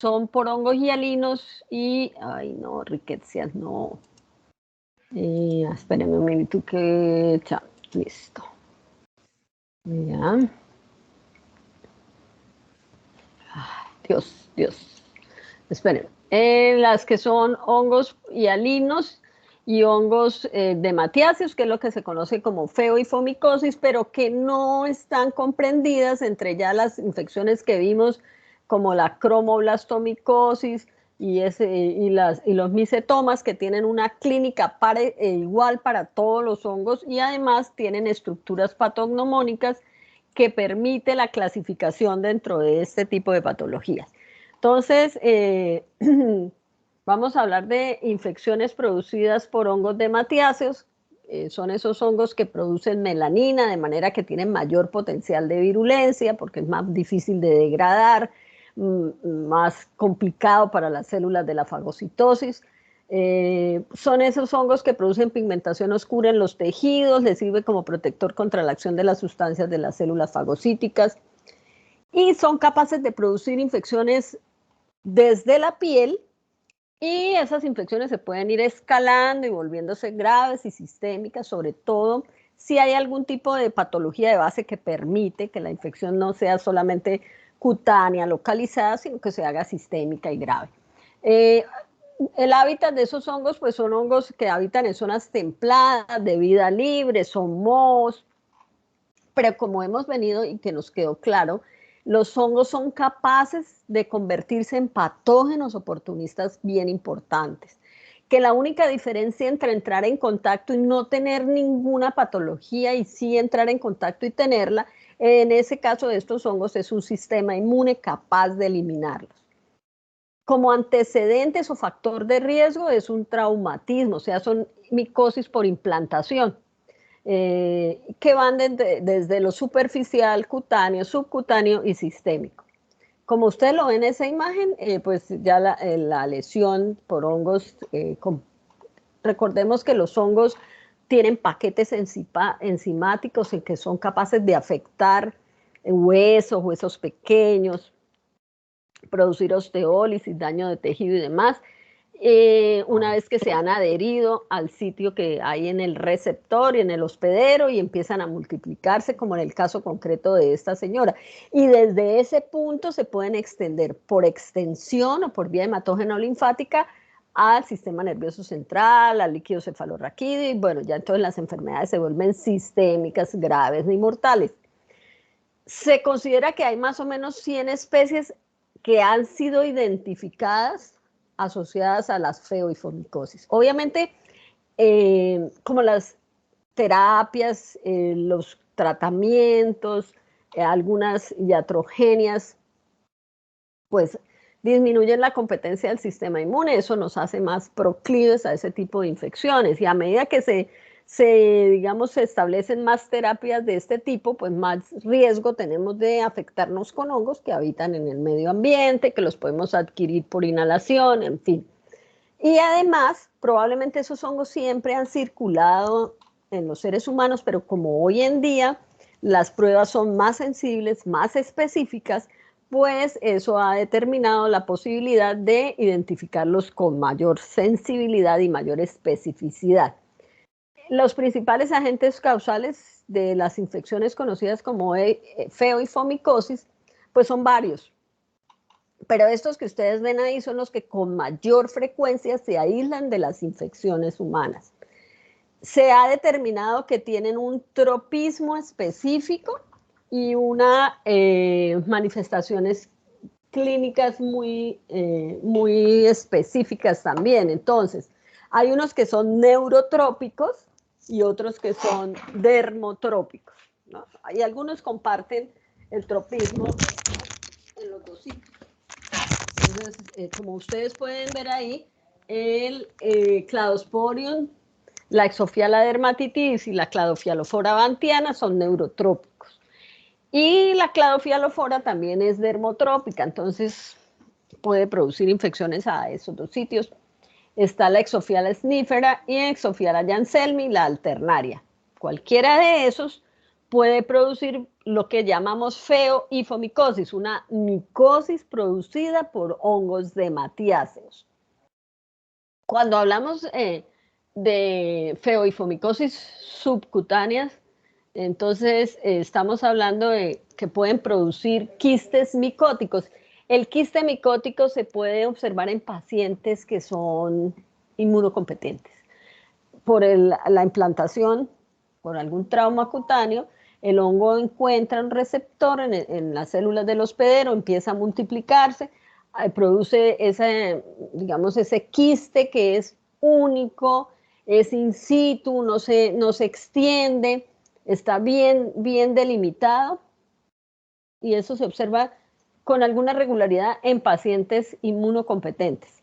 son por hongos hialinos y, ay no, rickettsia no. Espérenme un minuto que ya, listo. Ya. Dios. Esperen. Las que son hongos hialinos y hongos de matiáceos, que es lo que se conoce como feoifomicosis, pero que no están comprendidas entre ya las infecciones que vimos, como la cromoblastomicosis y los micetomas, que tienen una clínica igual para todos los hongos y además tienen estructuras patognomónicas que permite la clasificación dentro de este tipo de patologías. Entonces, vamos a hablar de infecciones producidas por hongos de matiáceos. Son esos hongos que producen melanina, de manera que tienen mayor potencial de virulencia, porque es más difícil de degradar, más complicado para las células de la fagocitosis. Son esos hongos que producen pigmentación oscura en los tejidos, les sirve como protector contra la acción de las sustancias de las células fagocíticas y son capaces de producir infecciones desde la piel, y esas infecciones se pueden ir escalando y volviéndose graves y sistémicas, sobre todo si hay algún tipo de patología de base que permite que la infección no sea solamente cutánea, localizada, sino que se haga sistémica y grave. El hábitat de esos hongos, pues son hongos que habitan en zonas templadas, de vida libre, son mohos, pero como hemos venido y que nos quedó claro, los hongos son capaces de convertirse en patógenos oportunistas bien importantes, que la única diferencia entre entrar en contacto y no tener ninguna patología y sí entrar en contacto y tenerla, en ese caso de estos hongos es un sistema inmune capaz de eliminarlos. Como antecedentes o factor de riesgo es un traumatismo, o sea, son micosis por implantación, que van desde lo superficial, cutáneo, subcutáneo y sistémico. Como usted lo ve en esa imagen, pues ya la lesión por hongos, recordemos que los hongos tienen paquetes enzimáticos en que son capaces de afectar huesos pequeños, producir osteólisis, daño de tejido y demás, una vez que se han adherido al sitio que hay en el receptor y en el hospedero y empiezan a multiplicarse, como en el caso concreto de esta señora. Y desde ese punto se pueden extender por extensión o por vía hematógena o linfática al sistema nervioso central, al líquido cefalorraquídeo, y bueno, ya entonces las enfermedades se vuelven sistémicas, graves y mortales. Se considera que hay más o menos 100 especies que han sido identificadas asociadas a las feoifomicosis. Obviamente, como las terapias, los tratamientos, algunas iatrogenias, pues disminuyen la competencia del sistema inmune, eso nos hace más proclives a ese tipo de infecciones, y a medida que se establecen más terapias de este tipo, pues más riesgo tenemos de afectarnos con hongos que habitan en el medio ambiente, que los podemos adquirir por inhalación, en fin. Y además, probablemente esos hongos siempre han circulado en los seres humanos, pero como hoy en día las pruebas son más sensibles, más específicas, pues eso ha determinado la posibilidad de identificarlos con mayor sensibilidad y mayor especificidad. Los principales agentes causales de las infecciones conocidas como feoifomicosis, pues son varios. Pero estos que ustedes ven ahí son los que con mayor frecuencia se aíslan de las infecciones humanas. Se ha determinado que tienen un tropismo específico y unas manifestaciones clínicas muy específicas también. Entonces, hay unos que son neurotrópicos y otros que son dermotrópicos, ¿no? Y algunos comparten el tropismo en los dos sitios. Entonces, como ustedes pueden ver ahí, el Cladosporium, la Exophiala dermatitis y la Cladofialofora bantiana son neurotrópicos. Y la Cladofialofora también es dermotrópica, entonces puede producir infecciones a esos dos sitios. Está la Exophiala snifera y Exophiala janselmi, la alternaria. Cualquiera de esos puede producir lo que llamamos feohifomicosis, una micosis producida por hongos dematiáceos. Cuando hablamos de feohifomicosis subcutáneas, entonces estamos hablando de que pueden producir quistes micóticos. El quiste micótico se puede observar en pacientes que son inmunocompetentes. Por la implantación, por algún trauma cutáneo, el hongo encuentra un receptor en las células del hospedero, empieza a multiplicarse, produce ese quiste que es único, es in situ, no se extiende, está bien delimitado, y eso se observa con alguna regularidad en pacientes inmunocompetentes.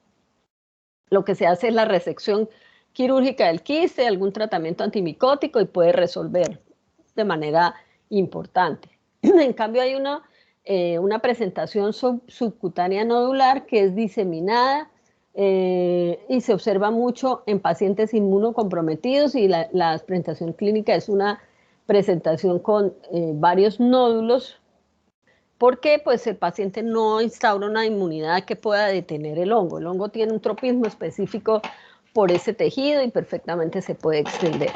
Lo que se hace es la resección quirúrgica del quiste, algún tratamiento antimicótico y puede resolver de manera importante. En cambio hay una presentación subcutánea nodular que es diseminada y se observa mucho en pacientes inmunocomprometidos, y la presentación clínica es una presentación con varios nódulos, porque pues el paciente no instaura una inmunidad que pueda detener el hongo. El hongo tiene un tropismo específico por ese tejido y perfectamente se puede extender.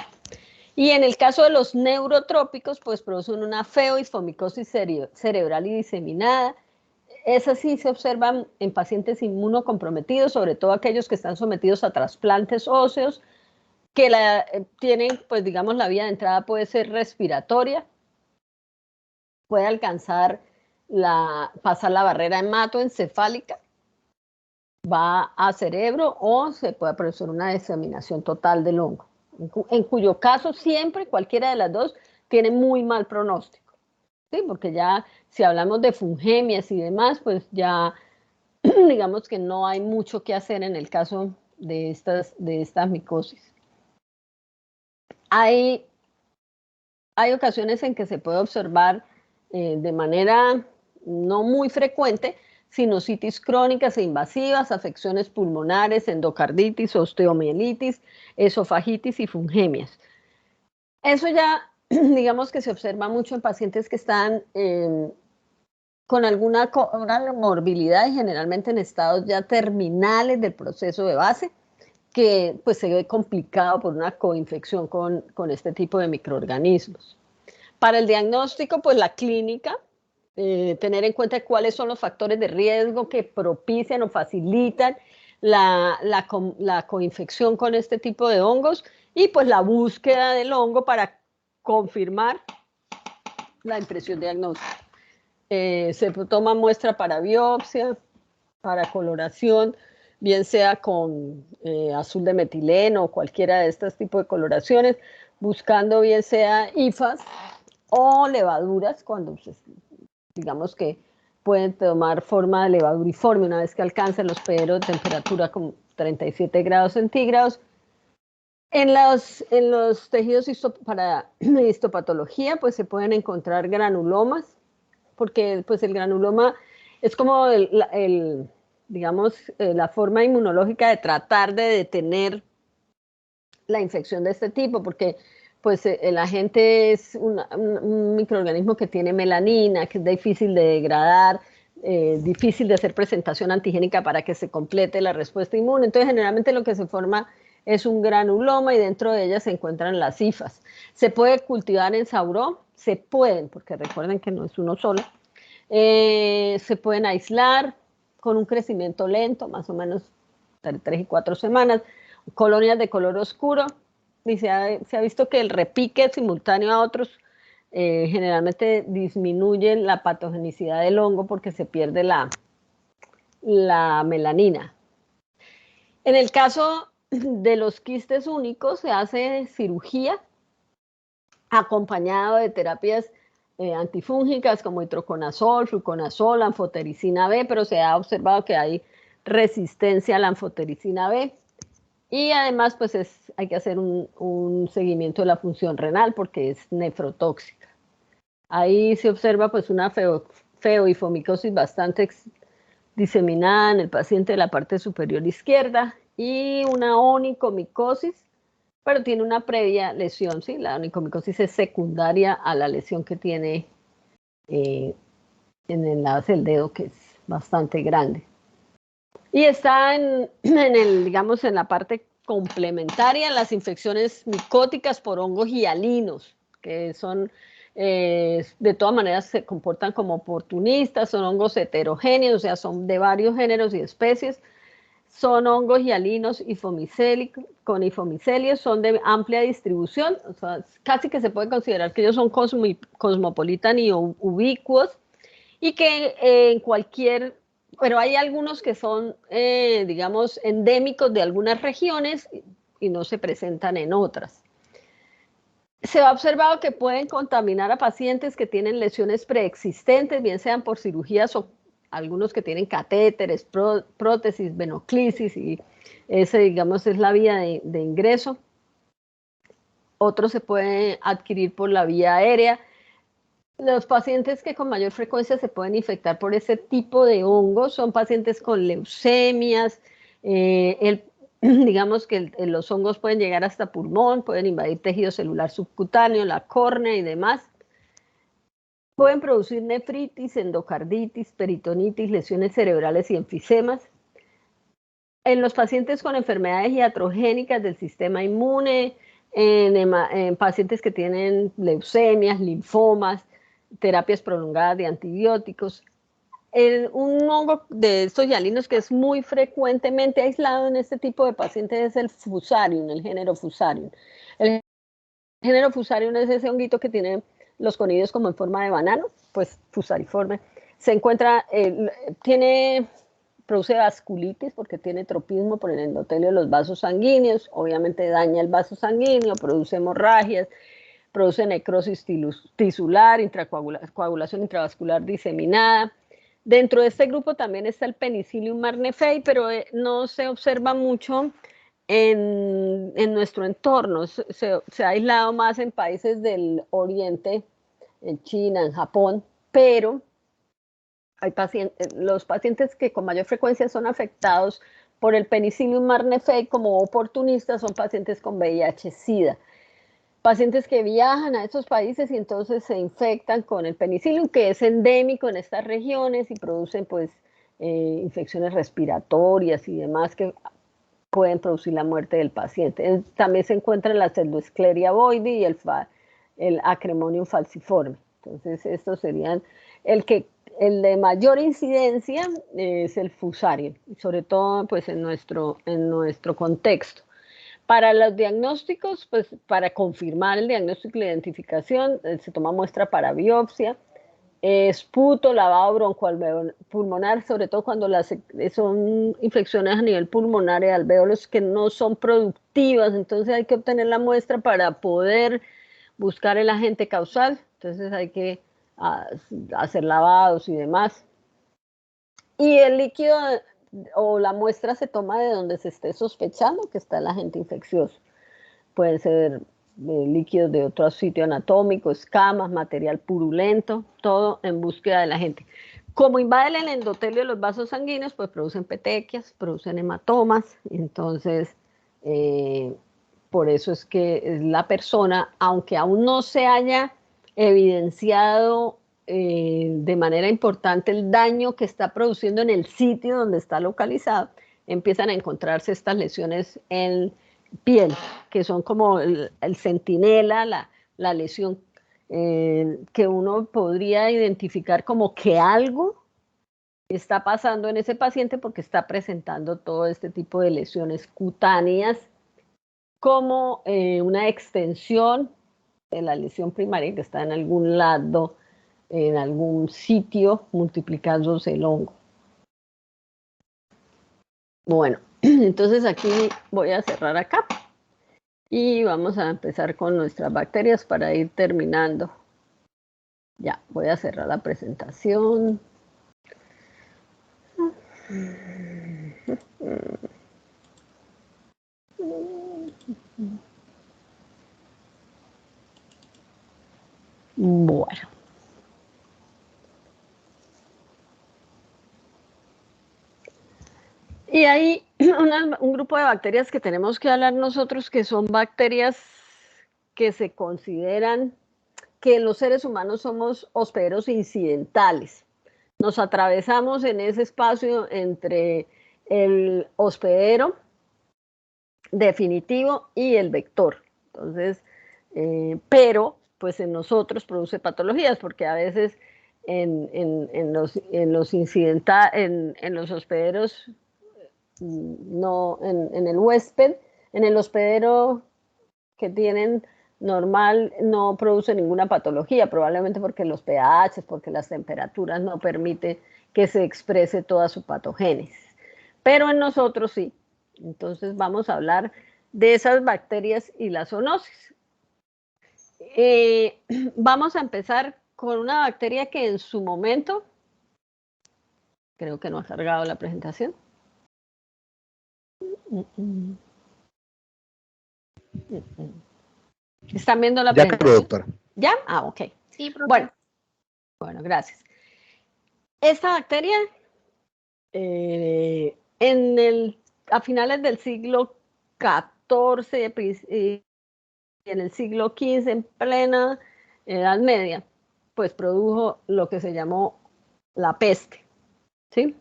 Y en el caso de los neurotrópicos, pues producen una feohifomicosis cerebral y diseminada. Esas sí se observan en pacientes inmunocomprometidos, sobre todo aquellos que están sometidos a trasplantes óseos, que tienen, pues digamos, la vía de entrada puede ser respiratoria, puede alcanzar pasar la barrera hematoencefálica, va a cerebro, o se puede producir una diseminación total del hongo, en cuyo caso siempre cualquiera de las dos tiene muy mal pronóstico, ¿sí? Porque ya si hablamos de fungemias y demás, pues ya digamos que no hay mucho que hacer en el caso de estas micosis. Hay ocasiones en que se puede observar de manera no muy frecuente sinusitis crónicas e invasivas, afecciones pulmonares, endocarditis, osteomielitis, esofagitis y fungemias. Eso ya, digamos que se observa mucho en pacientes que están con alguna morbilidad y generalmente en estados ya terminales del proceso de base, que pues se ve complicado por una coinfección con este tipo de microorganismos. Para el diagnóstico, pues la clínica, tener en cuenta cuáles son los factores de riesgo que propician o facilitan la coinfección con este tipo de hongos, y pues la búsqueda del hongo para confirmar la impresión diagnóstica. Se toma muestra para biopsia, para coloración, bien sea con azul de metileno o cualquiera de estos tipos de coloraciones, buscando bien sea hifas o levaduras, cuando digamos que pueden tomar forma de levaduriforme una vez que alcanza el hospedero de temperatura como 37 grados centígrados. En los tejidos para histopatología, pues se pueden encontrar granulomas, porque pues el granuloma es como digamos, la forma inmunológica de tratar de detener la infección de este tipo, porque pues el agente es un microorganismo que tiene melanina, que es difícil de degradar, difícil de hacer presentación antigénica para que se complete la respuesta inmune. Entonces generalmente lo que se forma es un granuloma, y dentro de ellas se encuentran las hifas. Se puede cultivar en sauró, se pueden, porque recuerden que no es uno solo. Se pueden aislar con un crecimiento lento, más o menos entre 3 y 4 semanas, colonias de color oscuro, y se ha visto que el repique simultáneo a otros generalmente disminuye la patogenicidad del hongo porque se pierde la melanina. En el caso de los quistes únicos se hace cirugía acompañado de terapias antifúngicas como itraconazol, fluconazol, anfotericina B, pero se ha observado que hay resistencia a la anfotericina B. Y además, pues hay que hacer un seguimiento de la función renal porque es nefrotóxica. Ahí se observa pues una feohifomicosis bastante diseminada en el paciente de la parte superior izquierda, y una onicomicosis pero tiene una previa lesión, ¿sí? La onicomicosis es secundaria a la lesión que tiene en el base del dedo, que es bastante grande. Y está digamos, en la parte complementaria, las infecciones micóticas por hongos hialinos, que son, de todas maneras, se comportan como oportunistas, son hongos heterogéneos, o sea, son de varios géneros y especies, son hongos hialinos con hifomicelios, son de amplia distribución, o sea, casi que se puede considerar que ellos son cosmopolitan y ubicuos, y que en cualquier, pero hay algunos que son, digamos, endémicos de algunas regiones y no se presentan en otras. Se ha observado que pueden contaminar a pacientes que tienen lesiones preexistentes, bien sean por cirugías o algunos que tienen catéteres, prótesis, venoclisis, y ese, digamos, es la vía de ingreso. Otros se pueden adquirir por la vía aérea. Los pacientes que con mayor frecuencia se pueden infectar por ese tipo de hongos son pacientes con leucemias, digamos que los hongos pueden llegar hasta pulmón, pueden invadir tejido celular subcutáneo, la córnea y demás. Pueden producir nefritis, endocarditis, peritonitis, lesiones cerebrales y enfisemas. En los pacientes con enfermedades iatrogénicas del sistema inmune, en pacientes que tienen leucemias, linfomas, terapias prolongadas de antibióticos. Un hongo de estos hialinos que es muy frecuentemente aislado en este tipo de pacientes es el Fusarium, el género Fusarium. El género Fusarium es ese honguito que tiene los conidios como en forma de banano, pues fusariforme. Se encuentra, produce vasculitis porque tiene tropismo por el endotelio de los vasos sanguíneos, obviamente daña el vaso sanguíneo, produce hemorragias, produce necrosis tisular, coagulación intravascular diseminada. Dentro de este grupo también está el Penicillium marnefei, pero no se observa mucho en nuestro entorno. Se ha aislado más en países del oriente, en China, en Japón, pero hay los pacientes que con mayor frecuencia son afectados por el Penicillium marnefei como oportunistas son pacientes con VIH-Sida. Pacientes que viajan a esos países y entonces se infectan con el penicillium, que es endémico en estas regiones y producen pues infecciones respiratorias y demás que pueden producir la muerte del paciente. También se encuentra la pseudoescleria boide y el Acremonium falciforme. Entonces estos serían el de mayor incidencia es el Fusarium, sobre todo pues en nuestro contexto. Para los diagnósticos, pues para confirmar el diagnóstico y la identificación, se toma muestra para biopsia, esputo, lavado broncoalveolar, sobre todo cuando son infecciones a nivel pulmonar de alvéolos que no son productivas, entonces hay que obtener la muestra para poder buscar el agente causal, entonces hay que hacer lavados y demás. Y el líquido o la muestra se toma de donde se esté sospechando que está el agente infeccioso. Pueden ser líquidos de otro sitio anatómico, escamas, material purulento, todo en búsqueda del agente. Como invaden el endotelio de los vasos sanguíneos, pues producen petequias, producen hematomas, entonces por eso es que la persona, aunque aún no se haya evidenciado de manera importante el daño que está produciendo en el sitio donde está localizado, empiezan a encontrarse estas lesiones en piel, que son como el centinela, la lesión que uno podría identificar como que algo está pasando en ese paciente porque está presentando todo este tipo de lesiones cutáneas como una extensión de la lesión primaria que está en algún lado, en algún sitio, multiplicándose el hongo. Bueno, entonces aquí voy a cerrar acá y vamos a empezar con nuestras bacterias para ir terminando. Ya, voy a cerrar la presentación. Bueno. Y ahí un grupo de bacterias que tenemos que hablar nosotros, que son bacterias que se consideran que los seres humanos somos hospederos incidentales. Nos atravesamos en ese espacio entre el hospedero definitivo y el vector. Entonces, pero pues en nosotros produce patologías, porque a veces en los hospederos, no, en el huésped, en el hospedero que tienen normal no produce ninguna patología, probablemente porque los pH, porque las temperaturas no permiten que se exprese toda su patogénesis. Pero en nosotros sí. Entonces vamos a hablar de esas bacterias y la zoonosis. Vamos a empezar con una bacteria que en su momento, creo que no ha cargado la presentación. ¿Están viendo la presentación? Ya, doctora. ¿Ya? Ah, ok. Sí, profe. Bueno, gracias. Esta bacteria, a finales del siglo XIV y en el siglo XV, en plena Edad Media, pues produjo lo que se llamó la peste, ¿sí?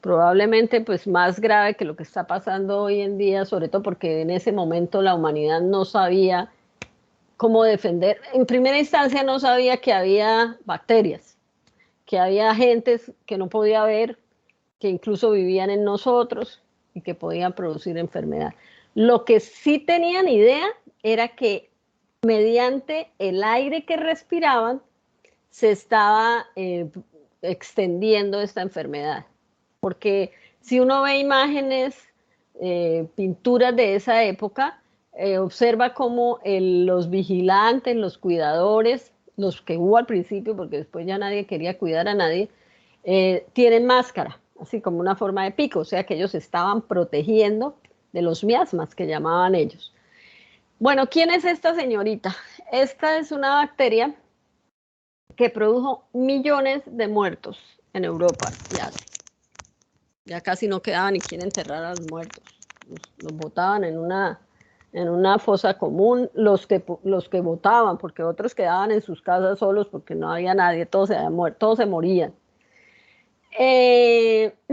Probablemente pues más grave que lo que está pasando hoy en día, sobre todo porque en ese momento la humanidad no sabía cómo defender. En primera instancia no sabía que había bacterias, que había agentes que no podía ver, que incluso vivían en nosotros y que podían producir enfermedad. Lo que sí tenían idea era que mediante el aire que respiraban se estaba extendiendo esta enfermedad. Porque si uno ve imágenes, pinturas de esa época, observa cómo los vigilantes, los cuidadores, los que hubo al principio, porque después ya nadie quería cuidar a nadie, tienen máscara, así como una forma de pico, o sea que ellos estaban protegiendo de los miasmas que llamaban ellos. Bueno, ¿quién es esta señorita? Esta es una bacteria que produjo millones de muertos en Europa y Asia. Ya casi no quedaba ni quien enterrar a los muertos. Los botaban en una fosa común, los que votaban, porque otros quedaban en sus casas solos porque no había nadie, todos se habían muerto, todos se morían.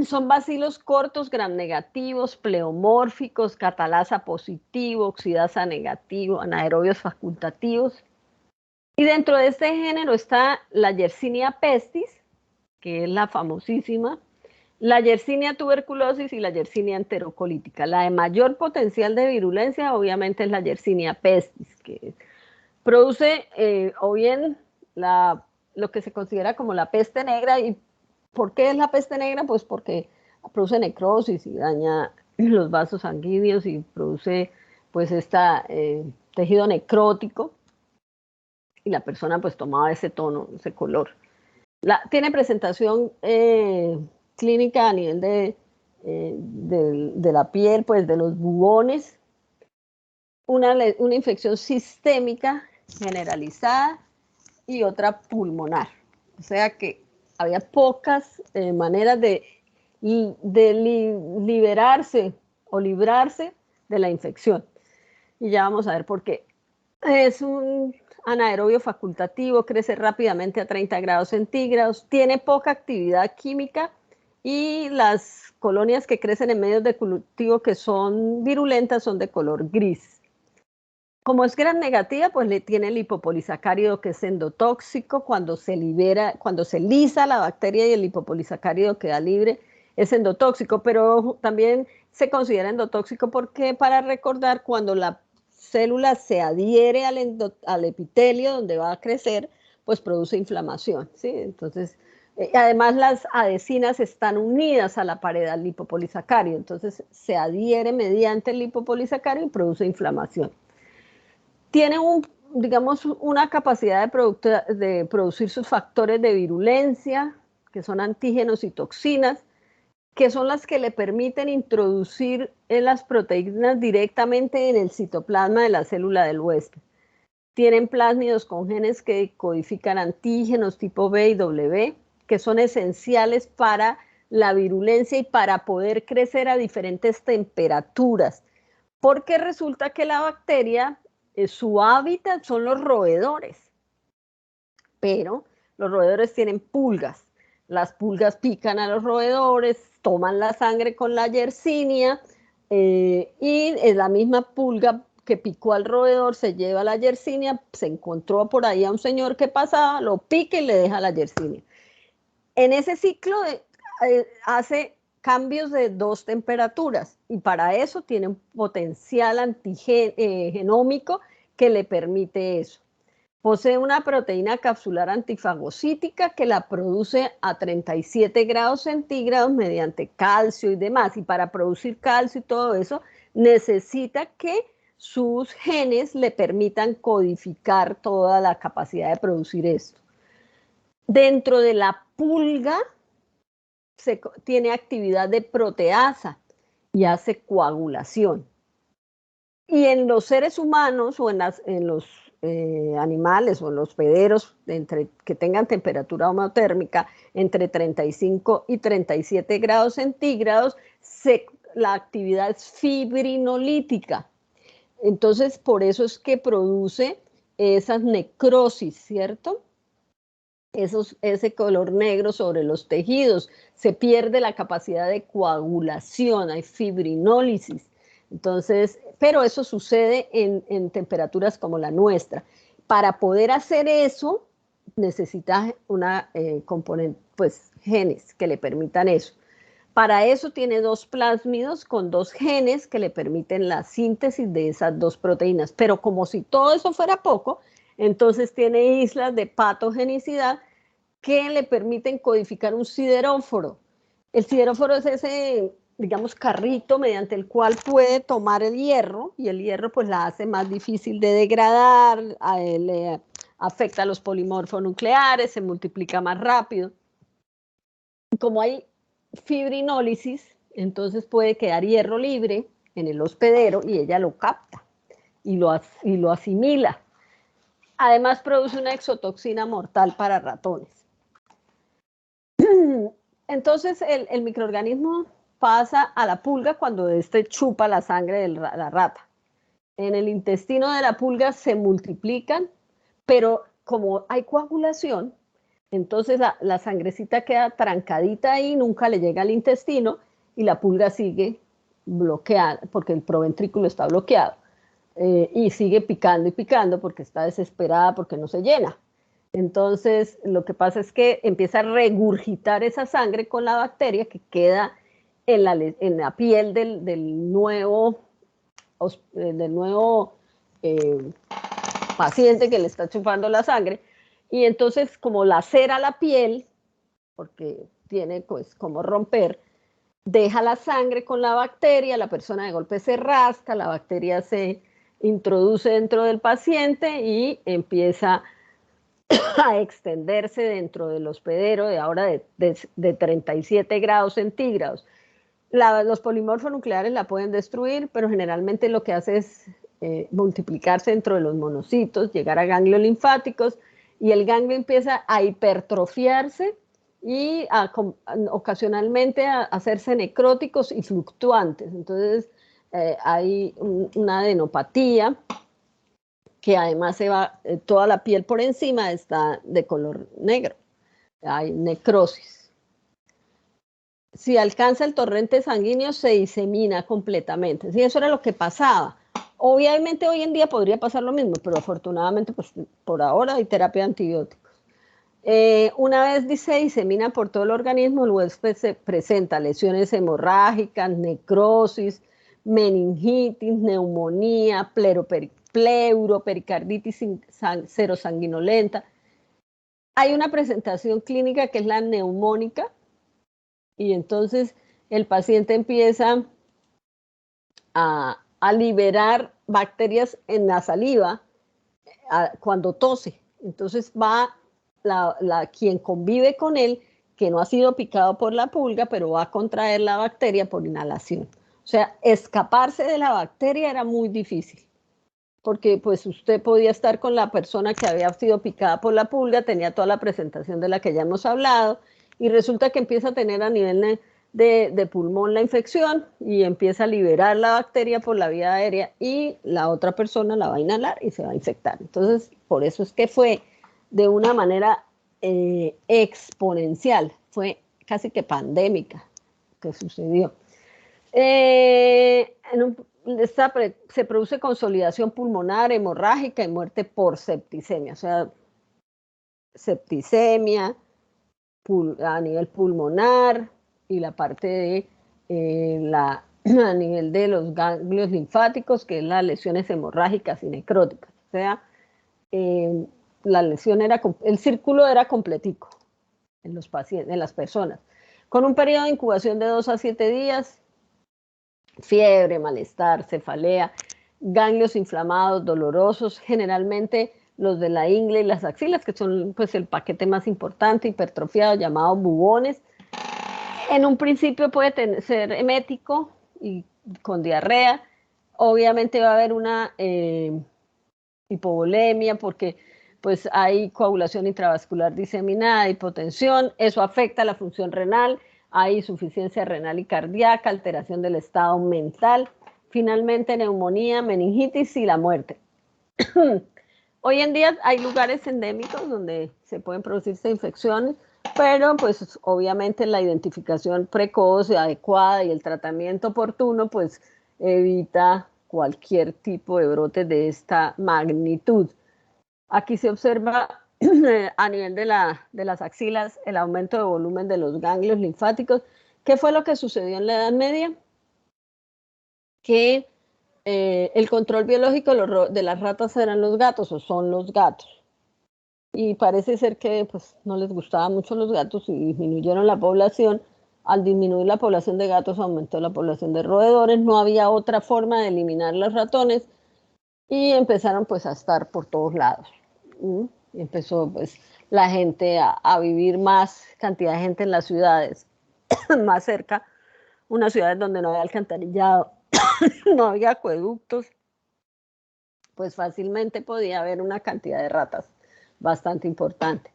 Son bacilos cortos, gram negativos, pleomórficos, catalasa positivo, oxidasa negativo, anaerobios facultativos. Y dentro de este género está la Yersinia pestis, que es la famosísima, la Yersinia tuberculosis y la Yersinia enterocolítica. La de mayor potencial de virulencia obviamente es la Yersinia pestis, que produce o bien lo que se considera como la peste negra. ¿Y por qué es la peste negra? Pues porque produce necrosis y daña los vasos sanguíneos y produce pues tejido necrótico, y la persona pues tomaba ese tono, ese color. Tiene presentación clínica a nivel de la piel, pues de los bubones, una infección sistémica generalizada y otra pulmonar. O sea que había pocas maneras de liberarse o librarse de la infección. Y ya vamos a ver por qué. Es un anaerobio facultativo, crece rápidamente a 30 grados centígrados, tiene poca actividad química y las colonias que crecen en medios de cultivo que son virulentas son de color gris. Como es gram negativa, pues le tiene el lipopolisacárido que es endotóxico. Cuando se lisa la bacteria y el lipopolisacárido queda libre, es endotóxico, pero también se considera endotóxico porque, para recordar, cuando la célula se adhiere al epitelio donde va a crecer, pues produce inflamación, ¿sí? Entonces, además las adhesinas están unidas a la pared al lipopolisacárido, entonces se adhiere mediante el lipopolisacárido y produce inflamación. Tiene digamos, una capacidad de producir sus factores de virulencia, que son antígenos y toxinas, que son las que le permiten introducir las proteínas directamente en el citoplasma de la célula del huésped. Tienen plásmidos con genes que codifican antígenos tipo B y W, que son esenciales para la virulencia y para poder crecer a diferentes temperaturas, porque resulta que la bacteria, su hábitat son los roedores, pero los roedores tienen pulgas. Las pulgas pican a los roedores, toman la sangre con la yersinia y es la misma pulga que picó al roedor, se lleva la yersinia, se encontró por ahí a un señor que pasaba, lo pica y le deja la yersinia. En ese ciclo hace cambios de 2 temperaturas y para eso tiene un potencial antigenómico que le permite eso. Posee una proteína capsular antifagocítica que la produce a 37 grados centígrados mediante calcio y demás. Y para producir calcio y todo eso, necesita que sus genes le permitan codificar toda la capacidad de producir esto. Dentro de la pulga tiene actividad de proteasa y hace coagulación. Y en los seres humanos o en los animales o en los hospederos que tengan temperatura homotérmica entre 35 y 37 grados centígrados, la actividad es fibrinolítica. Entonces, por eso es que produce esas necrosis, ¿cierto? Ese color negro sobre los tejidos, se pierde la capacidad de coagulación, hay fibrinólisis. Entonces, pero eso sucede en temperaturas como la nuestra. Para poder hacer eso, necesita una componente, pues genes que le permitan eso. Para eso tiene 2 plásmidos con 2 genes que le permiten la síntesis de esas 2 proteínas. Pero como si todo eso fuera poco, entonces tiene islas de patogenicidad que le permiten codificar un sideróforo. El sideróforo es ese, digamos, carrito mediante el cual puede tomar el hierro, y el hierro pues la hace más difícil de degradar, le afecta a los polimorfonucleares, se multiplica más rápido. Como hay fibrinólisis, entonces puede quedar hierro libre en el hospedero y ella lo capta y lo asimila. Además produce una exotoxina mortal para ratones. Entonces el microorganismo pasa a la pulga cuando éste chupa la sangre de la rata. En el intestino de la pulga se multiplican, pero como hay coagulación, entonces la sangrecita queda trancadita ahí, nunca le llega al intestino y la pulga sigue bloqueada porque el proventrículo está bloqueado y sigue picando y picando porque está desesperada porque no se llena. Entonces, lo que pasa es que empieza a regurgitar esa sangre con la bacteria que queda en la piel del nuevo paciente que le está chupando la sangre. Y entonces, como lacera la piel, porque tiene pues como romper, deja la sangre con la bacteria, la persona de golpe se rasca, la bacteria se introduce dentro del paciente y empieza a extenderse dentro del hospedero de ahora de 37 grados centígrados. Los polimorfonucleares la pueden destruir, pero generalmente lo que hace es multiplicarse dentro de los monocitos, llegar a ganglios linfáticos y el ganglio empieza a hipertrofiarse y ocasionalmente a hacerse necróticos y fluctuantes. Entonces hay una adenopatía que además se va, toda la piel por encima está de color negro, hay necrosis. Si alcanza el torrente sanguíneo se disemina completamente, ¿sí? Eso era lo que pasaba. Obviamente hoy en día podría pasar lo mismo, pero afortunadamente pues, por ahora hay terapia de antibióticos. Una vez se disemina por todo el organismo, luego se presenta lesiones hemorrágicas, necrosis, meningitis, neumonía, pleuropericarditis serosanguinolenta. Hay una presentación clínica que es la neumónica y entonces el paciente empieza a liberar bacterias en la saliva cuando tose. Entonces va quien convive con él, que no ha sido picado por la pulga, pero va a contraer la bacteria por inhalación. O sea, escaparse de la bacteria era muy difícil, porque pues usted podía estar con la persona que había sido picada por la pulga, tenía toda la presentación de la que ya hemos hablado, y resulta que empieza a tener a nivel de pulmón la infección y empieza a liberar la bacteria por la vía aérea y la otra persona la va a inhalar y se va a infectar. Entonces, por eso es que fue de una manera exponencial, fue casi que pandémica que sucedió. Se produce consolidación pulmonar, hemorrágica y muerte por septicemia, o sea, septicemia a nivel pulmonar y la parte de a nivel de los ganglios linfáticos, que es las lesiones hemorrágicas y necróticas. O sea, la lesión el círculo era completico en los pacientes, en las personas, con un periodo de incubación de 2 a 7 días, fiebre, malestar, cefalea, ganglios inflamados, dolorosos, generalmente los de la ingle y las axilas, que son pues el paquete más importante, hipertrofiado, llamado bubones. En un principio puede ser emético y con diarrea. Obviamente va a haber una hipovolemia porque pues hay coagulación intravascular diseminada, hipotensión, eso afecta la función renal, hay insuficiencia renal y cardíaca, alteración del estado mental, finalmente neumonía, meningitis y la muerte. Hoy en día hay lugares endémicos donde se pueden producirse infecciones, pero pues obviamente la identificación precoz y adecuada y el tratamiento oportuno pues evita cualquier tipo de brotes de esta magnitud. Aquí se observa a nivel de las axilas el aumento de volumen de los ganglios linfáticos. ¿Qué fue lo que sucedió en la Edad Media? Que el control biológico de las ratas eran los gatos o son los gatos. Y parece ser que pues, no les gustaban mucho los gatos y disminuyeron la población. Al disminuir la población de gatos aumentó la población de roedores. No había otra forma de eliminar los ratones y empezaron pues a estar por todos lados. Y empezó pues la gente a vivir más cantidad de gente en las ciudades, más cerca, unas ciudades donde no había alcantarillado, no había acueductos, pues fácilmente podía haber una cantidad de ratas bastante importante.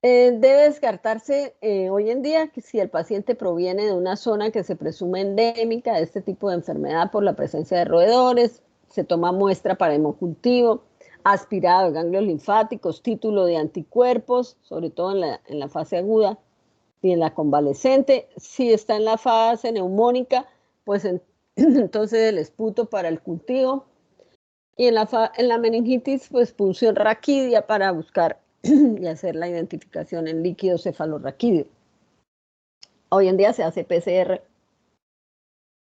Debe descartarse hoy en día que si el paciente proviene de una zona que se presume endémica de este tipo de enfermedad por la presencia de roedores, se toma muestra para hemocultivo, aspirado de ganglios linfáticos, título de anticuerpos, sobre todo en la fase aguda y en la convalescente. Si está en la fase neumónica, pues entonces el esputo para el cultivo. Y en la meningitis, pues punción raquídea para buscar y hacer la identificación en líquido cefalorraquídeo. Hoy en día se hace PCR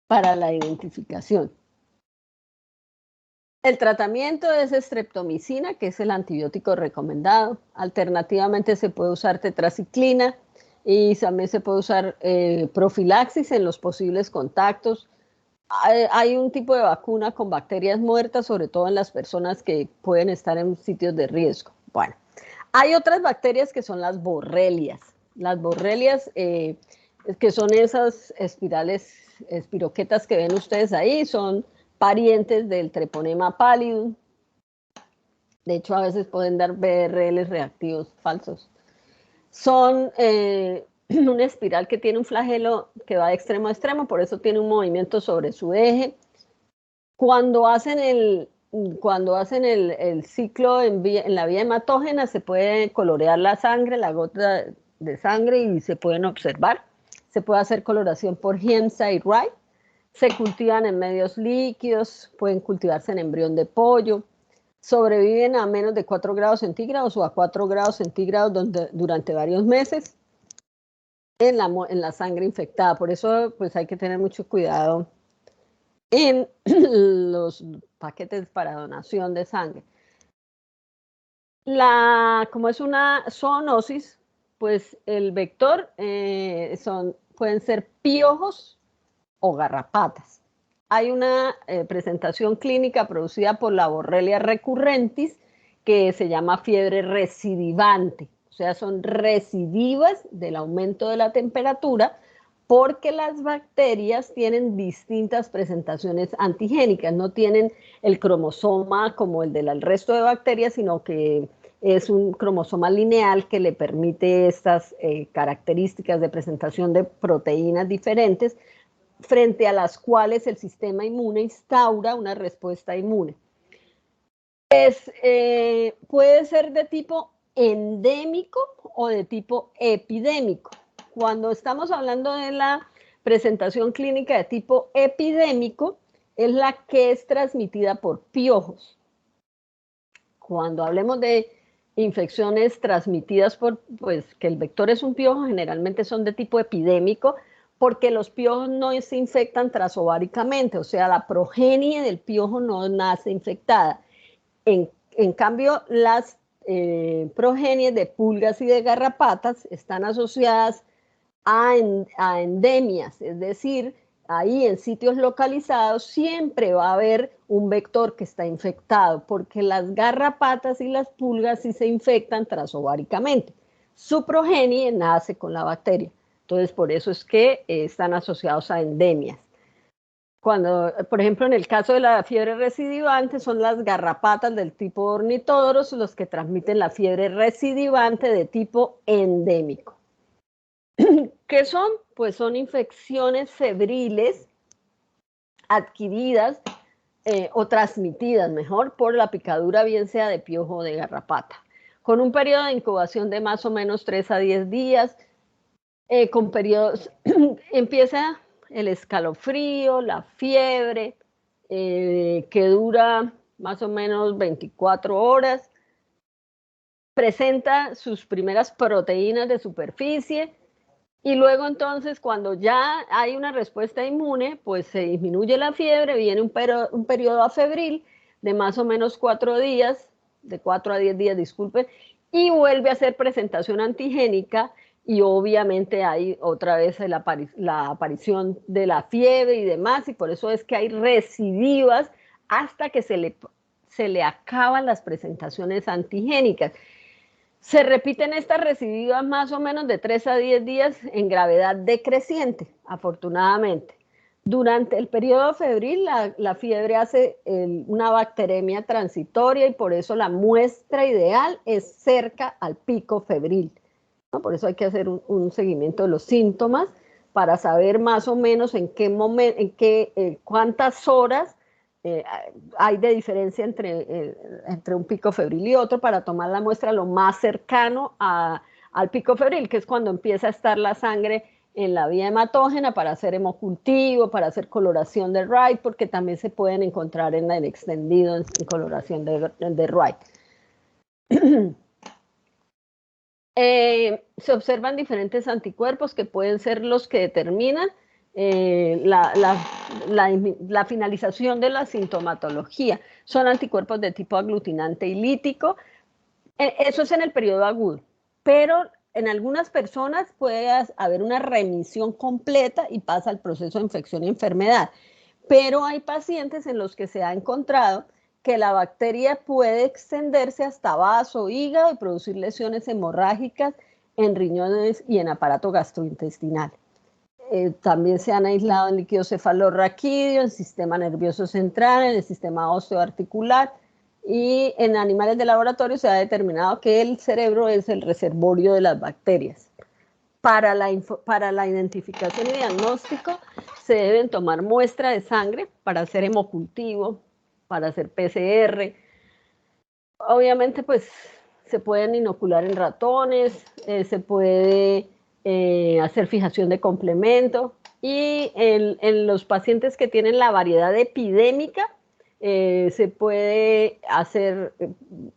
para la identificación. El tratamiento es streptomicina, que es el antibiótico recomendado. Alternativamente se puede usar tetraciclina y también se puede usar profilaxis en los posibles contactos. Hay un tipo de vacuna con bacterias muertas, sobre todo en las personas que pueden estar en sitios de riesgo. Bueno, hay otras bacterias que son las borrelias. Las borrelias, que son esas espiroquetas que ven ustedes ahí, son parientes del treponema pallidum. De hecho, a veces pueden dar BRLs reactivos falsos. Son una espiral que tiene un flagelo que va de extremo a extremo, por eso tiene un movimiento sobre su eje. Cuando hacen el ciclo en la vía hematógena, se puede colorear la sangre, la gota de sangre, y se pueden observar. Se puede hacer coloración por Hiemsa y Wright. Se cultivan en medios líquidos, pueden cultivarse en embrión de pollo. Sobreviven a menos de 4 grados centígrados o a 4 grados centígrados durante varios meses en la sangre infectada. Por eso pues hay que tener mucho cuidado en los paquetes para donación de sangre. Como es una zoonosis, pues el vector pueden ser piojos o garrapatas. Hay una presentación clínica producida por la Borrelia recurrentis que se llama fiebre recidivante, o sea, son recidivas del aumento de la temperatura porque las bacterias tienen distintas presentaciones antigénicas, no tienen el cromosoma como el del resto de bacterias, sino que es un cromosoma lineal que le permite estas características de presentación de proteínas diferentes, frente a las cuales el sistema inmune instaura una respuesta inmune. Puede ser de tipo endémico o de tipo epidémico. Cuando estamos hablando de la presentación clínica de tipo epidémico, es la que es transmitida por piojos. Cuando hablemos de infecciones transmitidas por, pues que el vector es un piojo, generalmente son de tipo epidémico, porque los piojos no se infectan transováricamente, o sea, la progenie del piojo no nace infectada. En cambio, las progenies de pulgas y de garrapatas están asociadas a endemias, es decir, ahí en sitios localizados siempre va a haber un vector que está infectado, porque las garrapatas y las pulgas sí se infectan transováricamente. Su progenie nace con la bacteria. Entonces, por eso es que están asociados a endemias. Cuando, por ejemplo, en el caso de la fiebre recidivante, son las garrapatas del tipo ornitódoros los que transmiten la fiebre recidivante de tipo endémico. ¿Qué son? Pues son infecciones febriles adquiridas o transmitidas, mejor, por la picadura, bien sea de piojo o de garrapata, con un periodo de incubación de más o menos 3 a 10 días, con periodos, empieza el escalofrío, la fiebre, que dura más o menos 24 horas, presenta sus primeras proteínas de superficie, y luego entonces cuando ya hay una respuesta inmune, pues se disminuye la fiebre, viene un periodo afebril de más o menos 4 días, de 4 a 10 días, disculpen, y vuelve a ser presentación antigénica y obviamente hay otra vez la aparición de la fiebre y demás, y por eso es que hay recidivas hasta que se le acaban las presentaciones antigénicas. Se repiten estas recidivas más o menos de 3 a 10 días en gravedad decreciente, afortunadamente. Durante el periodo febril, la fiebre hace una bacteremia transitoria y por eso la muestra ideal es cerca al pico febril, ¿no? Por eso hay que hacer un seguimiento de los síntomas para saber más o menos en qué momento, cuántas horas hay de diferencia entre un pico febril y otro para tomar la muestra lo más cercano al pico febril, que es cuando empieza a estar la sangre en la vía hematógena para hacer hemocultivo, para hacer coloración de Wright, porque también se pueden encontrar en el extendido en coloración de Wright. Se observan diferentes anticuerpos que pueden ser los que determinan la finalización de la sintomatología. Son anticuerpos de tipo aglutinante y lítico. Eso es en el periodo agudo, pero en algunas personas puede haber una remisión completa y pasa al proceso de infección y enfermedad. Pero hay pacientes en los que se ha encontrado que la bacteria puede extenderse hasta vaso, hígado y producir lesiones hemorrágicas en riñones y en aparato gastrointestinal. También se han aislado en líquido cefalorraquídeo, en sistema nervioso central, en el sistema osteoarticular, y en animales de laboratorio se ha determinado que el cerebro es el reservorio de las bacterias. Para la identificación y diagnóstico se deben tomar muestra de sangre para hacer hemocultivo, para hacer PCR. Obviamente, pues se pueden inocular en ratones, se puede hacer fijación de complemento, y en los pacientes que tienen la variedad epidémica se puede hacer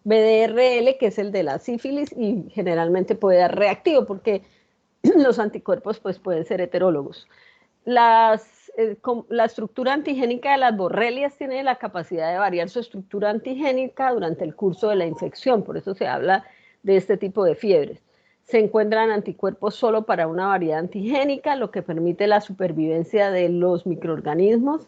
VDRL, que es el de la sífilis, y generalmente puede dar reactivo porque los anticuerpos pues, pueden ser heterólogos. La estructura antigénica de las borrelias tiene la capacidad de variar su estructura antigénica durante el curso de la infección, por eso se habla de este tipo de fiebres. Se encuentran anticuerpos solo para una variedad antigénica, lo que permite la supervivencia de los microorganismos,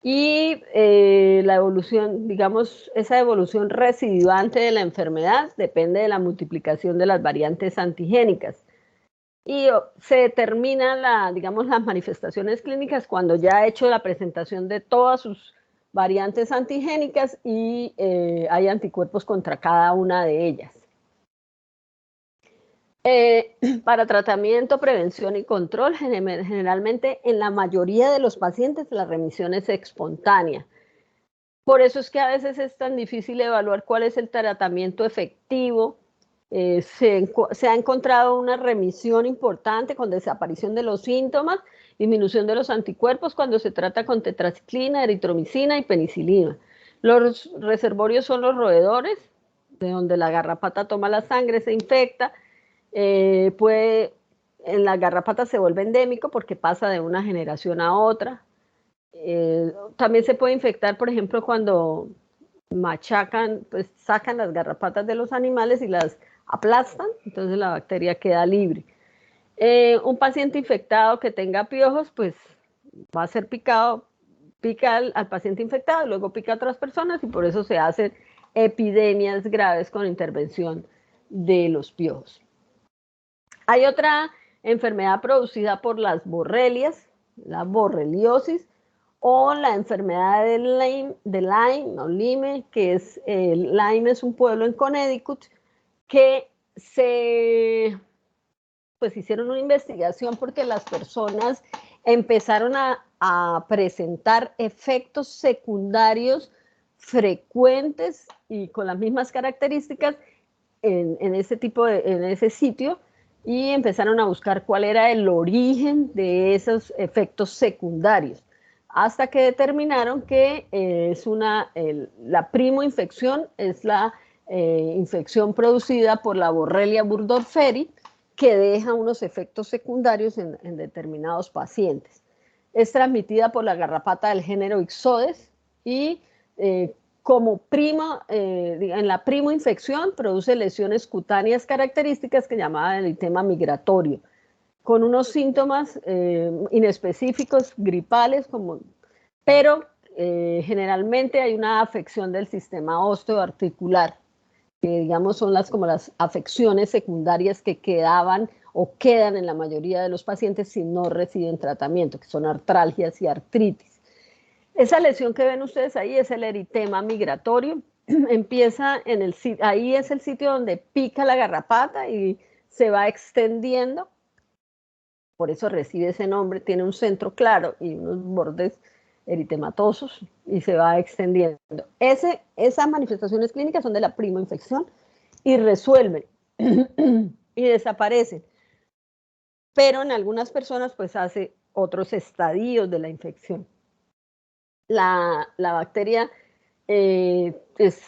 y la evolución, digamos, esa evolución recidivante de la enfermedad depende de la multiplicación de las variantes antigénicas. Y se determinan digamos, las manifestaciones clínicas cuando ya ha hecho la presentación de todas sus variantes antigénicas y hay anticuerpos contra cada una de ellas. Para tratamiento, prevención y control, generalmente en la mayoría de los pacientes la remisión es espontánea. Por eso es que a veces es tan difícil evaluar cuál es el tratamiento efectivo. Se ha encontrado una remisión importante con desaparición de los síntomas, disminución de los anticuerpos cuando se trata con tetraciclina, eritromicina y penicilina. Los reservorios son los roedores, de donde la garrapata toma la sangre, se infecta. En la garrapata se vuelve endémico porque pasa de una generación a otra. También se puede infectar, por ejemplo, cuando machacan, pues sacan las garrapatas de los animales y las aplastan, entonces la bacteria queda libre. Un paciente infectado que tenga piojos, pues va a ser picado, pica al paciente infectado, luego pica a otras personas y por eso se hacen epidemias graves con intervención de los piojos. Hay otra enfermedad producida por las borrelias, la borreliosis, o la enfermedad de Lyme, que es, Lyme es un pueblo en Connecticut, que pues hicieron una investigación porque las personas empezaron a presentar efectos secundarios frecuentes y con las mismas características en ese sitio, y empezaron a buscar cuál era el origen de esos efectos secundarios, hasta que determinaron que la primoinfección es la infección producida por la Borrelia burgdorferi, que deja unos efectos secundarios en determinados pacientes. Es transmitida por la garrapata del género Ixodes y en la primoinfección produce lesiones cutáneas características que llamaban eritema migratorio, con unos síntomas inespecíficos, gripales, pero generalmente hay una afección del sistema osteoarticular, que digamos son como las afecciones secundarias que quedaban o quedan en la mayoría de los pacientes si no reciben tratamiento, que son artralgias y artritis. Esa lesión que ven ustedes ahí es el eritema migratorio. Empieza ahí es el sitio donde pica la garrapata y se va extendiendo. Por eso recibe ese nombre, tiene un centro claro y unos bordes eritematosos y se va extendiendo. Esas manifestaciones clínicas son de la primoinfección y resuelven y desaparecen. Pero en algunas personas pues hace otros estadios de la infección. La bacteria es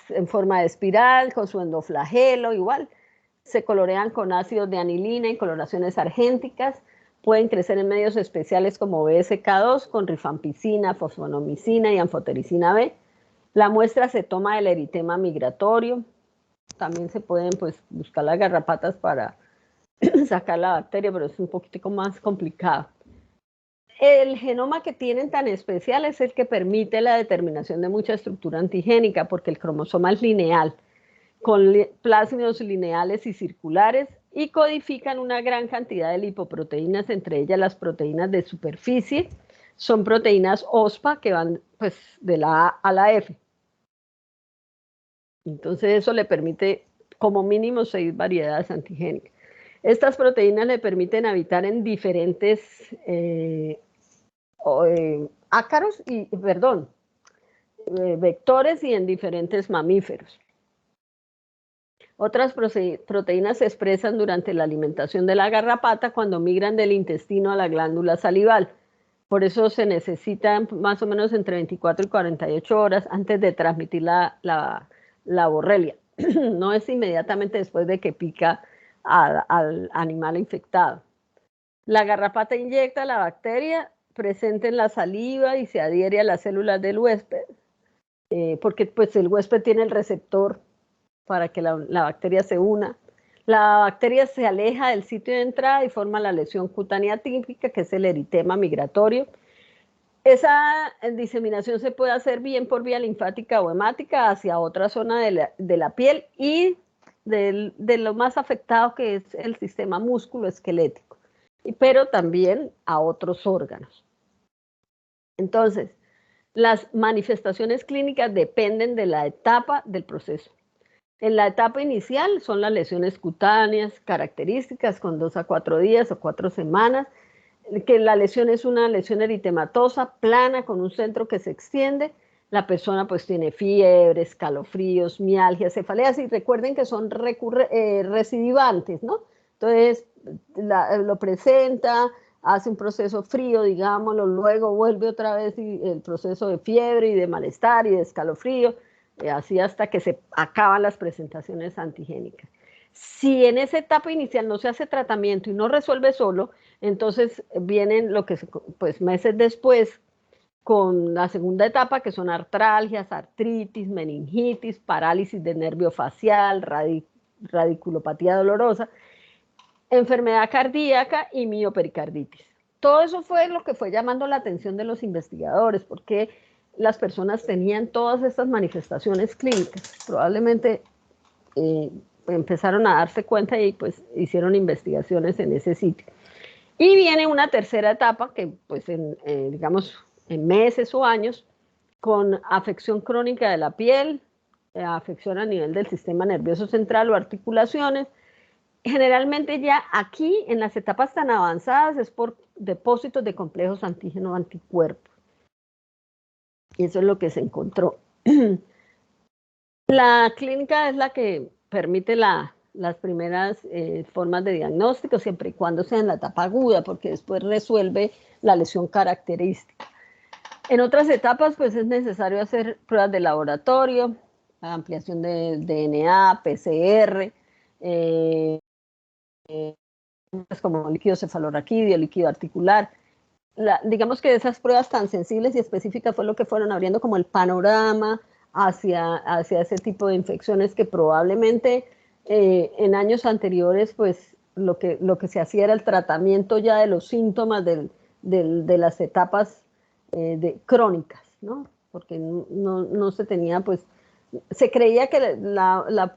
en forma de espiral, con su endoflagelo, igual. Se colorean con ácidos de anilina y coloraciones argénticas. Pueden crecer en medios especiales como BSK2 con rifampicina, fosfonomicina y anfotericina B. La muestra se toma del eritema migratorio. También se pueden pues, buscar las garrapatas para sacar la bacteria, pero es un poquitico más complicado. El genoma que tienen tan especial es el que permite la determinación de mucha estructura antigénica, porque el cromosoma es lineal, con plásmidos lineales y circulares, y codifican una gran cantidad de lipoproteínas, entre ellas las proteínas de superficie. Son proteínas OSPA que van pues, de la A a la F. Entonces eso le permite como mínimo 6 variedades antigénicas. Estas proteínas le permiten habitar en diferentes ácaros vectores y en diferentes mamíferos. Otras proteínas se expresan durante la alimentación de la garrapata cuando migran del intestino a la glándula salival. Por eso se necesitan más o menos entre 24 y 48 horas antes de transmitir la borrelia. No es inmediatamente después de que pica al animal infectado. La garrapata inyecta la bacteria presente en la saliva y se adhiere a las células del huésped, porque pues, el huésped tiene el receptor para que la bacteria se una. La bacteria se aleja del sitio de entrada y forma la lesión cutánea típica, que es el eritema migratorio. Esa diseminación se puede hacer bien por vía linfática o hemática hacia otra zona de la piel y de lo más afectado, que es el sistema músculo-esquelético, pero también a otros órganos. Entonces, Las manifestaciones clínicas dependen de la etapa del proceso. En la etapa inicial son las lesiones cutáneas, características con 2 a 4 días o 4 semanas, que la lesión es una lesión eritematosa, plana, con un centro que se extiende. La persona pues tiene fiebre, escalofríos, mialgia, cefaleas, y recuerden que son recidivantes, ¿no? Entonces lo presenta, hace un proceso frío, digámoslo, luego vuelve otra vez el proceso de fiebre y de malestar y de escalofrío, así hasta que se acaban las presentaciones antigénicas. Si en esa etapa inicial no se hace tratamiento y no resuelve solo, entonces vienen lo que pues meses después con la segunda etapa, que son artralgias, artritis, meningitis, parálisis del nervio facial, radiculopatía dolorosa, enfermedad cardíaca y miopericarditis. Todo eso fue lo que fue llamando la atención de los investigadores, porque las personas tenían todas estas manifestaciones clínicas. Probablemente empezaron a darse cuenta y pues hicieron investigaciones en ese sitio. Y viene una tercera etapa que pues digamos en meses o años, con afección crónica de la piel, afección a nivel del sistema nervioso central o articulaciones. Generalmente ya aquí en las etapas tan avanzadas es por depósitos de complejos antígeno-anticuerpos. Y eso es lo que se encontró. La clínica es la que permite las primeras formas de diagnóstico, siempre y cuando sea en la etapa aguda, porque después resuelve la lesión característica. En otras etapas, pues es necesario hacer pruebas de laboratorio, ampliación de DNA, PCR, como líquido cefalorraquídeo, líquido articular. Digamos que esas pruebas tan sensibles y específicas fue lo que fueron abriendo como el panorama hacia ese tipo de infecciones que probablemente en años anteriores, pues lo que se hacía era el tratamiento ya de los síntomas de las etapas crónicas, ¿no? Porque no se tenía, pues, se creía que la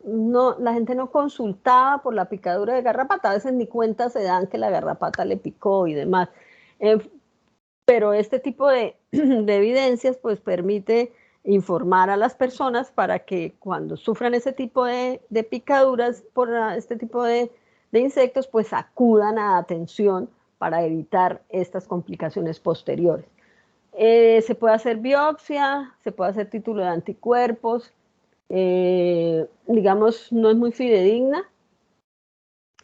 gente no consultaba por la picadura de garrapata, a veces ni cuenta se dan que la garrapata le picó y demás. Pero este tipo de evidencias pues permite informar a las personas para que cuando sufran ese tipo de picaduras por este tipo de insectos, pues acudan a atención para evitar estas complicaciones posteriores. Se puede hacer biopsia, se puede hacer título de anticuerpos, digamos, no es muy fidedigna,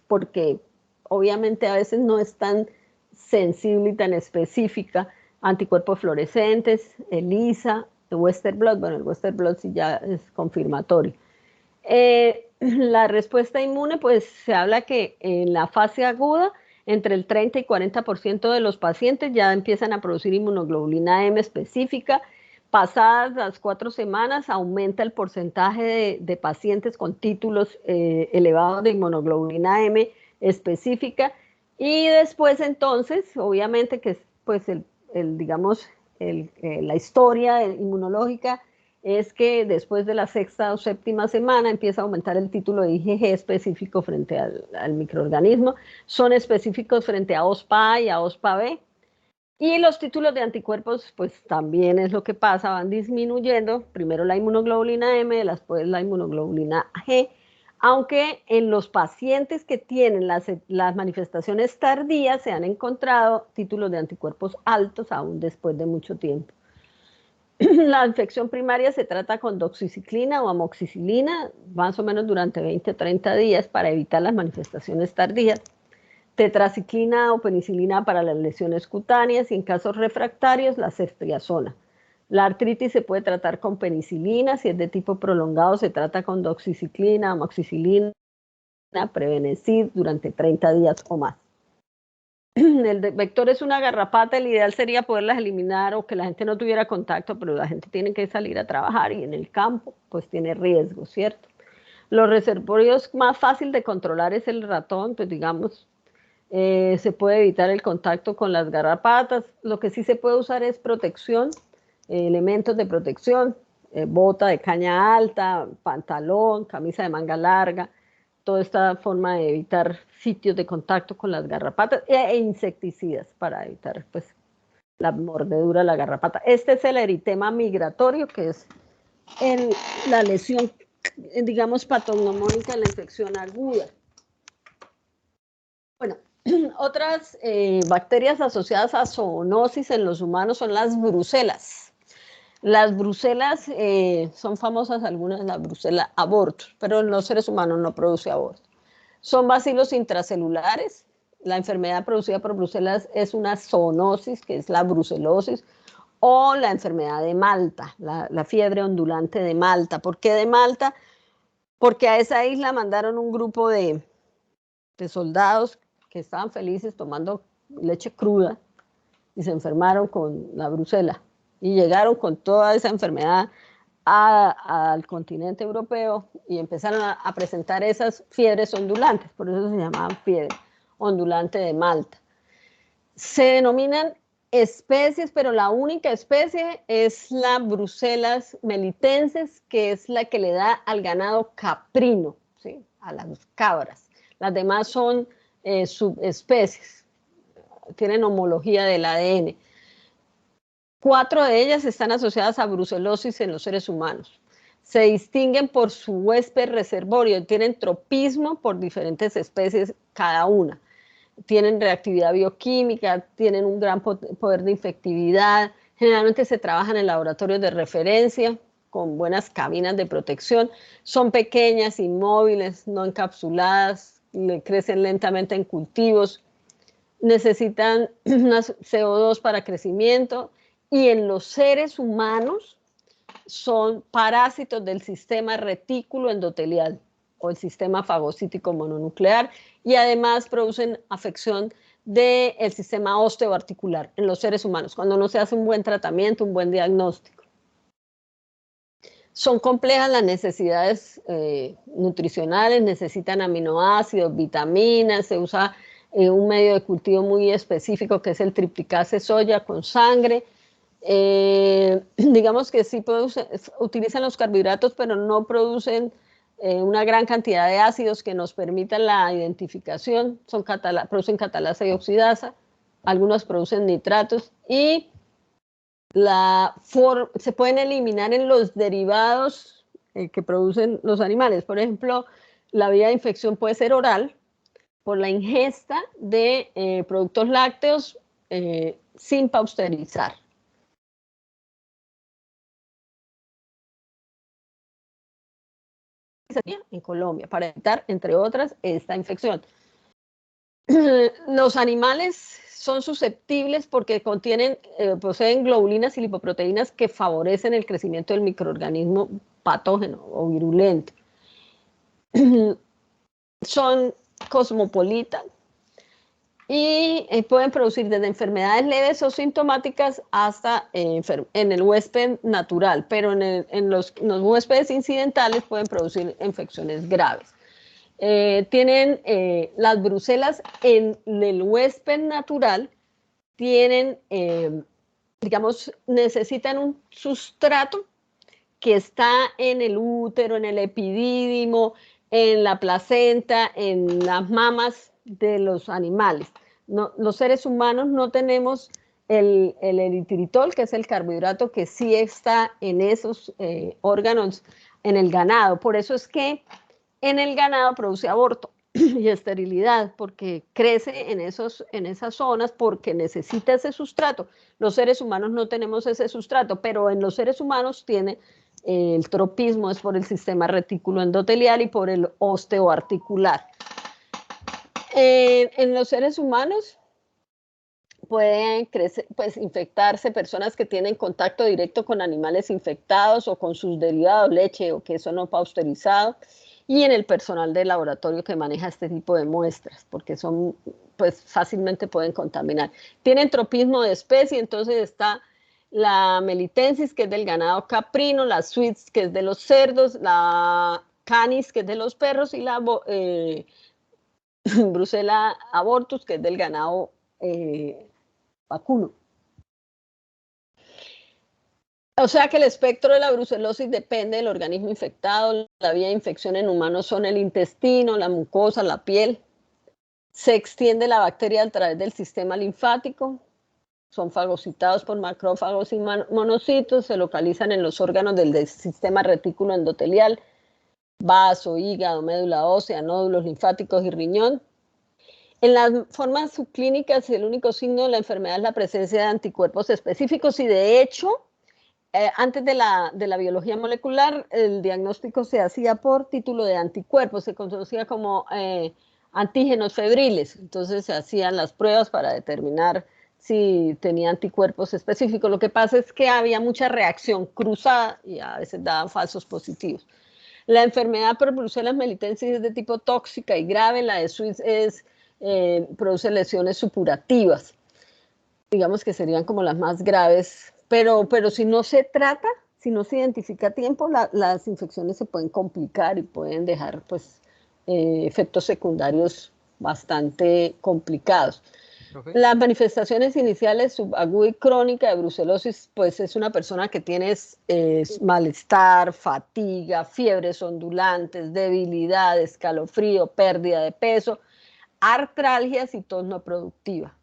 porque obviamente a veces no es tan sensible y tan específica. Anticuerpos fluorescentes, ELISA, el Western blot, bueno, el Western blot sí ya es confirmatorio. La respuesta inmune, pues se habla que en la fase aguda, entre el 30 y 40% de los pacientes ya empiezan a producir inmunoglobulina M específica. Pasadas las 4 semanas aumenta el porcentaje de pacientes con títulos elevados de inmunoglobulina M específica, y después entonces, obviamente que pues digamos, la historia inmunológica es que después de la sexta o séptima semana empieza a aumentar el título de IgG específico frente al microorganismo, son específicos frente a OSPA y a OSPA-B, y los títulos de anticuerpos, pues también es lo que pasa, van disminuyendo, primero la inmunoglobulina M, después la inmunoglobulina G, aunque en los pacientes que tienen las manifestaciones tardías se han encontrado títulos de anticuerpos altos aún después de mucho tiempo. La infección primaria se trata con doxiciclina o amoxicilina, más o menos durante 20 o 30 días para evitar las manifestaciones tardías. Tetraciclina o penicilina para las lesiones cutáneas y en casos refractarios la ceftriaxona. La artritis se puede tratar con penicilina, si es de tipo prolongado se trata con doxiciclina, amoxicilina, Prevenecid durante 30 días o más. El vector es una garrapata, el ideal sería poderlas eliminar o que la gente no tuviera contacto, pero la gente tiene que salir a trabajar y en el campo pues tiene riesgo, ¿cierto? Los reservorios más fácil de controlar es el ratón, pues digamos, se puede evitar el contacto con las garrapatas. Lo que sí se puede usar es protección, elementos de protección, bota de caña alta, pantalón, camisa de manga larga, toda esta forma de evitar sitios de contacto con las garrapatas e insecticidas para evitar pues, la mordedura, la garrapata. Este es el eritema migratorio, que es la lesión, digamos, patognomónica de la infección aguda. Bueno, otras bacterias asociadas a zoonosis en los humanos son las brucelas. Las brucelas son famosas algunas, la brucela abortus, pero en los seres humanos no produce aborto. Son bacilos intracelulares. La enfermedad producida por brucelas es una zoonosis, que es la brucelosis, o la enfermedad de Malta, la fiebre ondulante de Malta. ¿Por qué de Malta? Porque a esa isla mandaron un grupo de soldados que estaban felices tomando leche cruda y se enfermaron con la brucela y llegaron con toda esa enfermedad al continente europeo y empezaron a presentar esas fiebres ondulantes, por eso se llamaban fiebre ondulante de Malta. Se denominan especies, pero la única especie es la Brucelas melitenses, que es la que le da al ganado caprino, ¿sí? A las cabras. Las demás son subespecies, tienen homología del ADN. 4 de ellas están asociadas a brucelosis en los seres humanos. Se distinguen por su huésped reservorio, tienen tropismo por diferentes especies cada una. Tienen reactividad bioquímica, tienen un gran poder de infectividad, generalmente se trabajan en laboratorios de referencia con buenas cabinas de protección, son pequeñas, inmóviles, no encapsuladas, crecen lentamente en cultivos, necesitan CO2 para crecimiento y en los seres humanos son parásitos del sistema retículo endotelial o el sistema fagocítico mononuclear y además producen afección del sistema osteoarticular en los seres humanos cuando no se hace un buen tratamiento, un buen diagnóstico. Son complejas las necesidades nutricionales, necesitan aminoácidos, vitaminas, se usa un medio de cultivo muy específico que es el triplicase soya con sangre. Digamos que sí utilizan los carbohidratos, pero no producen una gran cantidad de ácidos que nos permitan la identificación. Producen catalasa y oxidasa, algunos producen nitratos y se pueden eliminar en los derivados que producen los animales. Por ejemplo, la vía de infección puede ser oral por la ingesta de productos lácteos sin pasteurizar. En Colombia para evitar, entre otras, esta infección. Los animales son susceptibles porque poseen globulinas y lipoproteínas que favorecen el crecimiento del microorganismo patógeno o virulento. Son cosmopolitas y pueden producir desde enfermedades leves o sintomáticas hasta en el huésped natural, pero en los huéspedes incidentales pueden producir infecciones graves. Tienen las brucelas en el huésped natural, tienen, digamos, necesitan un sustrato que está en el útero, en el epidídimo, en la placenta, en las mamas de los animales. No, los seres humanos no tenemos el eritritol, que es el carbohidrato que sí está en esos órganos en el ganado. Por eso es que en el ganado produce aborto y esterilidad, porque crece en esas zonas, porque necesita ese sustrato. Los seres humanos no tenemos ese sustrato, pero en los seres humanos tiene el tropismo, es por el sistema retículo endotelial y por el osteoarticular. En los seres humanos pueden infectarse personas que tienen contacto directo con animales infectados o con sus derivados, leche o queso no pasteurizado, y en el personal de laboratorio que maneja este tipo de muestras, porque fácilmente pueden contaminar. Tienen tropismo de especie, entonces está la melitensis, que es del ganado caprino, la Swiss, que es de los cerdos, la canis, que es de los perros, y la Brucella abortus, que es del ganado vacuno. O sea que el espectro de la brucelosis depende del organismo infectado. La vía de infección en humanos son el intestino, la mucosa, la piel. Se extiende la bacteria a través del sistema linfático. son fagocitados por macrófagos y monocitos, se localizan en los órganos del sistema retículo endotelial, vaso, hígado, médula ósea, nódulos linfáticos y riñón. En las formas subclínicas, el único signo de la enfermedad es la presencia de anticuerpos específicos y de hecho, antes de la biología molecular, el diagnóstico se hacía por título de anticuerpos, se conocía como antígenos febriles, entonces se hacían las pruebas para determinar si tenía anticuerpos específicos. Lo que pasa es que había mucha reacción cruzada y a veces daban falsos positivos. La enfermedad por Brucelas melitensis es de tipo tóxica y grave, la de Swiss produce lesiones supurativas, digamos que serían como las más graves, pero si no se trata, si no se identifica a tiempo, las infecciones se pueden complicar y pueden dejar pues, efectos secundarios bastante complicados. Okay. Las manifestaciones iniciales subaguda y crónica de brucelosis, pues es una persona que tiene malestar, fatiga, fiebres ondulantes, debilidad, escalofrío, pérdida de peso, artralgias y tos no productiva.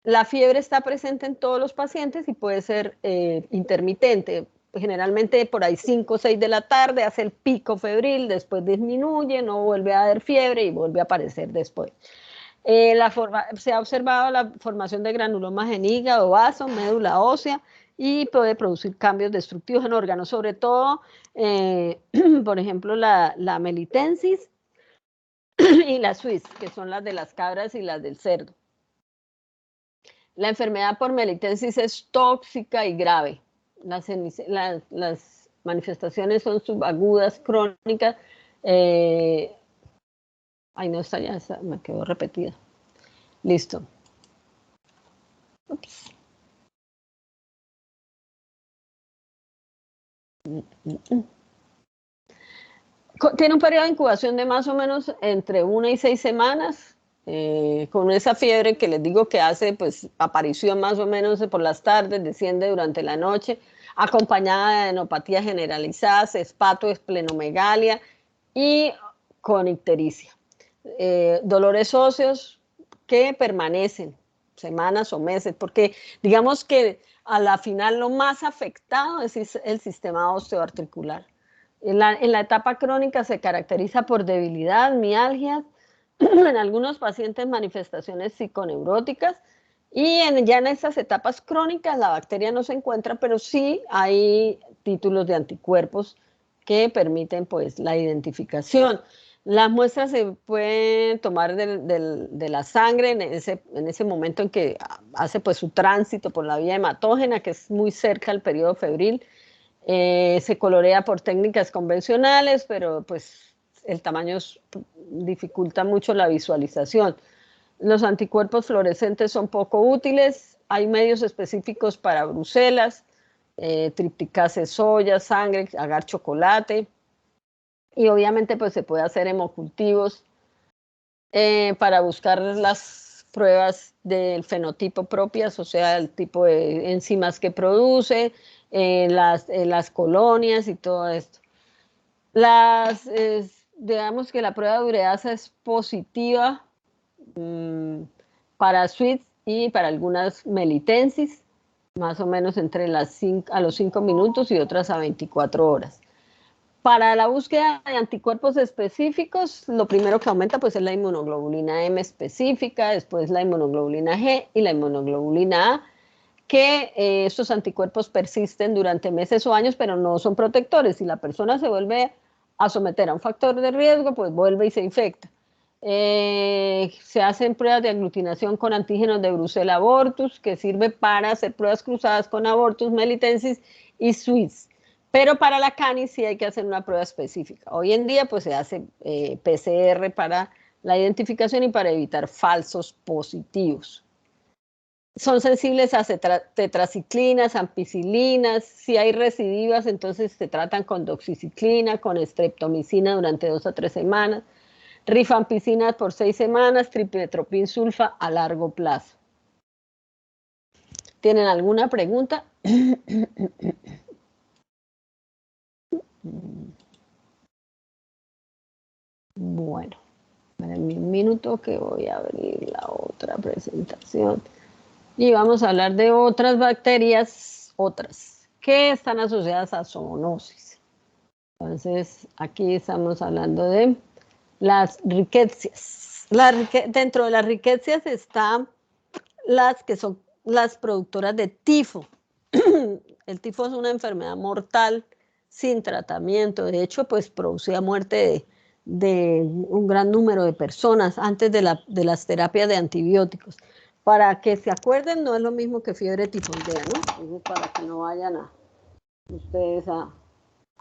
La fiebre está presente en todos los pacientes y puede ser intermitente. Generalmente por ahí 5 o 6 de la tarde hace el pico febril, después disminuye, no vuelve a haber fiebre y vuelve a aparecer después. Se ha observado la formación de granulomas en hígado, vaso, médula ósea y puede producir cambios destructivos en órganos, sobre todo, por ejemplo, la melitensis y la Swiss, que son las de las cabras y las del cerdo. La enfermedad por melitensis es tóxica y grave. Las manifestaciones son subagudas, crónicas. Ay, no, está ya, me quedó repetida. Listo. Ups. Tiene un periodo de incubación de más o menos entre 1 y 6 semanas. Con esa fiebre que les digo que hace pues aparición más o menos por las tardes, desciende durante la noche, acompañada de enopatía generalizada, cespato, esplenomegalia y con ictericia. Dolores óseos que permanecen semanas o meses, porque digamos que a la final lo más afectado es el sistema osteoarticular. En la etapa crónica se caracteriza por debilidad, mialgias, en algunos pacientes manifestaciones psiconeuróticas y ya en estas etapas crónicas la bacteria no se encuentra, pero sí hay títulos de anticuerpos que permiten pues la identificación. Las muestras se pueden tomar de la sangre en ese momento en que hace pues su tránsito por la vía hematógena, que es muy cerca al periodo febril. Se colorea por técnicas convencionales, pero pues el tamaño dificulta mucho la visualización. Los anticuerpos fluorescentes son poco útiles, hay medios específicos para brucelas, tripticase soya, sangre, agar chocolate, y obviamente pues se puede hacer hemocultivos para buscar las pruebas del fenotipo propias, o sea, el tipo de enzimas que produce, las colonias y todo esto. Digamos que la prueba de ureasa es positiva para SWITS y para algunas melitensis, más o menos entre a los 5 minutos y otras a 24 horas. Para la búsqueda de anticuerpos específicos, lo primero que aumenta pues, es la inmunoglobulina M específica, después la inmunoglobulina G y la inmunoglobulina A, que estos anticuerpos persisten durante meses o años, pero no son protectores. Si la persona se vuelve a someter a un factor de riesgo, pues vuelve y se infecta. Se hacen pruebas de aglutinación con antígenos de Brucella abortus, que sirve para hacer pruebas cruzadas con abortus, melitensis y Swiss. Pero para la canis sí hay que hacer una prueba específica. Hoy en día pues se hace PCR para la identificación y para evitar falsos positivos. Son sensibles a tetraciclinas, ampicilinas. Si hay recidivas, entonces se tratan con doxiciclina, con streptomicina durante 2 a 3 semanas, rifampicina por 6 semanas, tripetropin sulfa a largo plazo. ¿Tienen alguna pregunta? Bueno, en un minuto que voy a abrir la otra presentación. Y vamos a hablar de otras bacterias, que están asociadas a zoonosis. Entonces, aquí estamos hablando de las riquecias. Dentro de las riquecias están las que son las productoras de tifo. El tifo es una enfermedad mortal sin tratamiento. De hecho, pues producía muerte de un gran número de personas antes de las terapias de antibióticos. Para que se acuerden, no es lo mismo que fiebre tifoidea, ¿no? Entonces, para que no vayan ustedes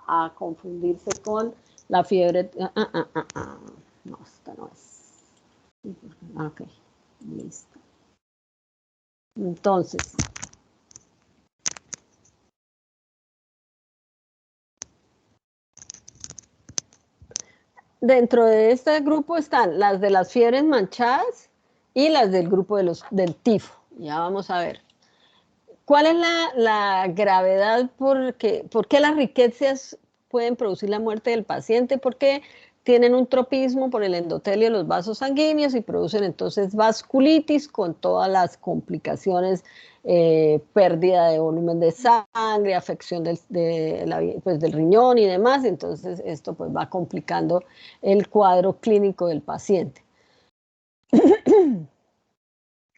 a confundirse con la fiebre. No, esta no es. Ok, listo. Entonces, dentro de este grupo están las de las fiebres manchadas y las del grupo del tifo. Ya vamos a ver. ¿Cuál es la gravedad? ¿Por qué las riquecias pueden producir la muerte del paciente? Porque tienen un tropismo por el endotelio de los vasos sanguíneos y producen entonces vasculitis con todas las complicaciones, pérdida de volumen de sangre, afección del riñón y demás. Entonces esto pues va complicando el cuadro clínico del paciente.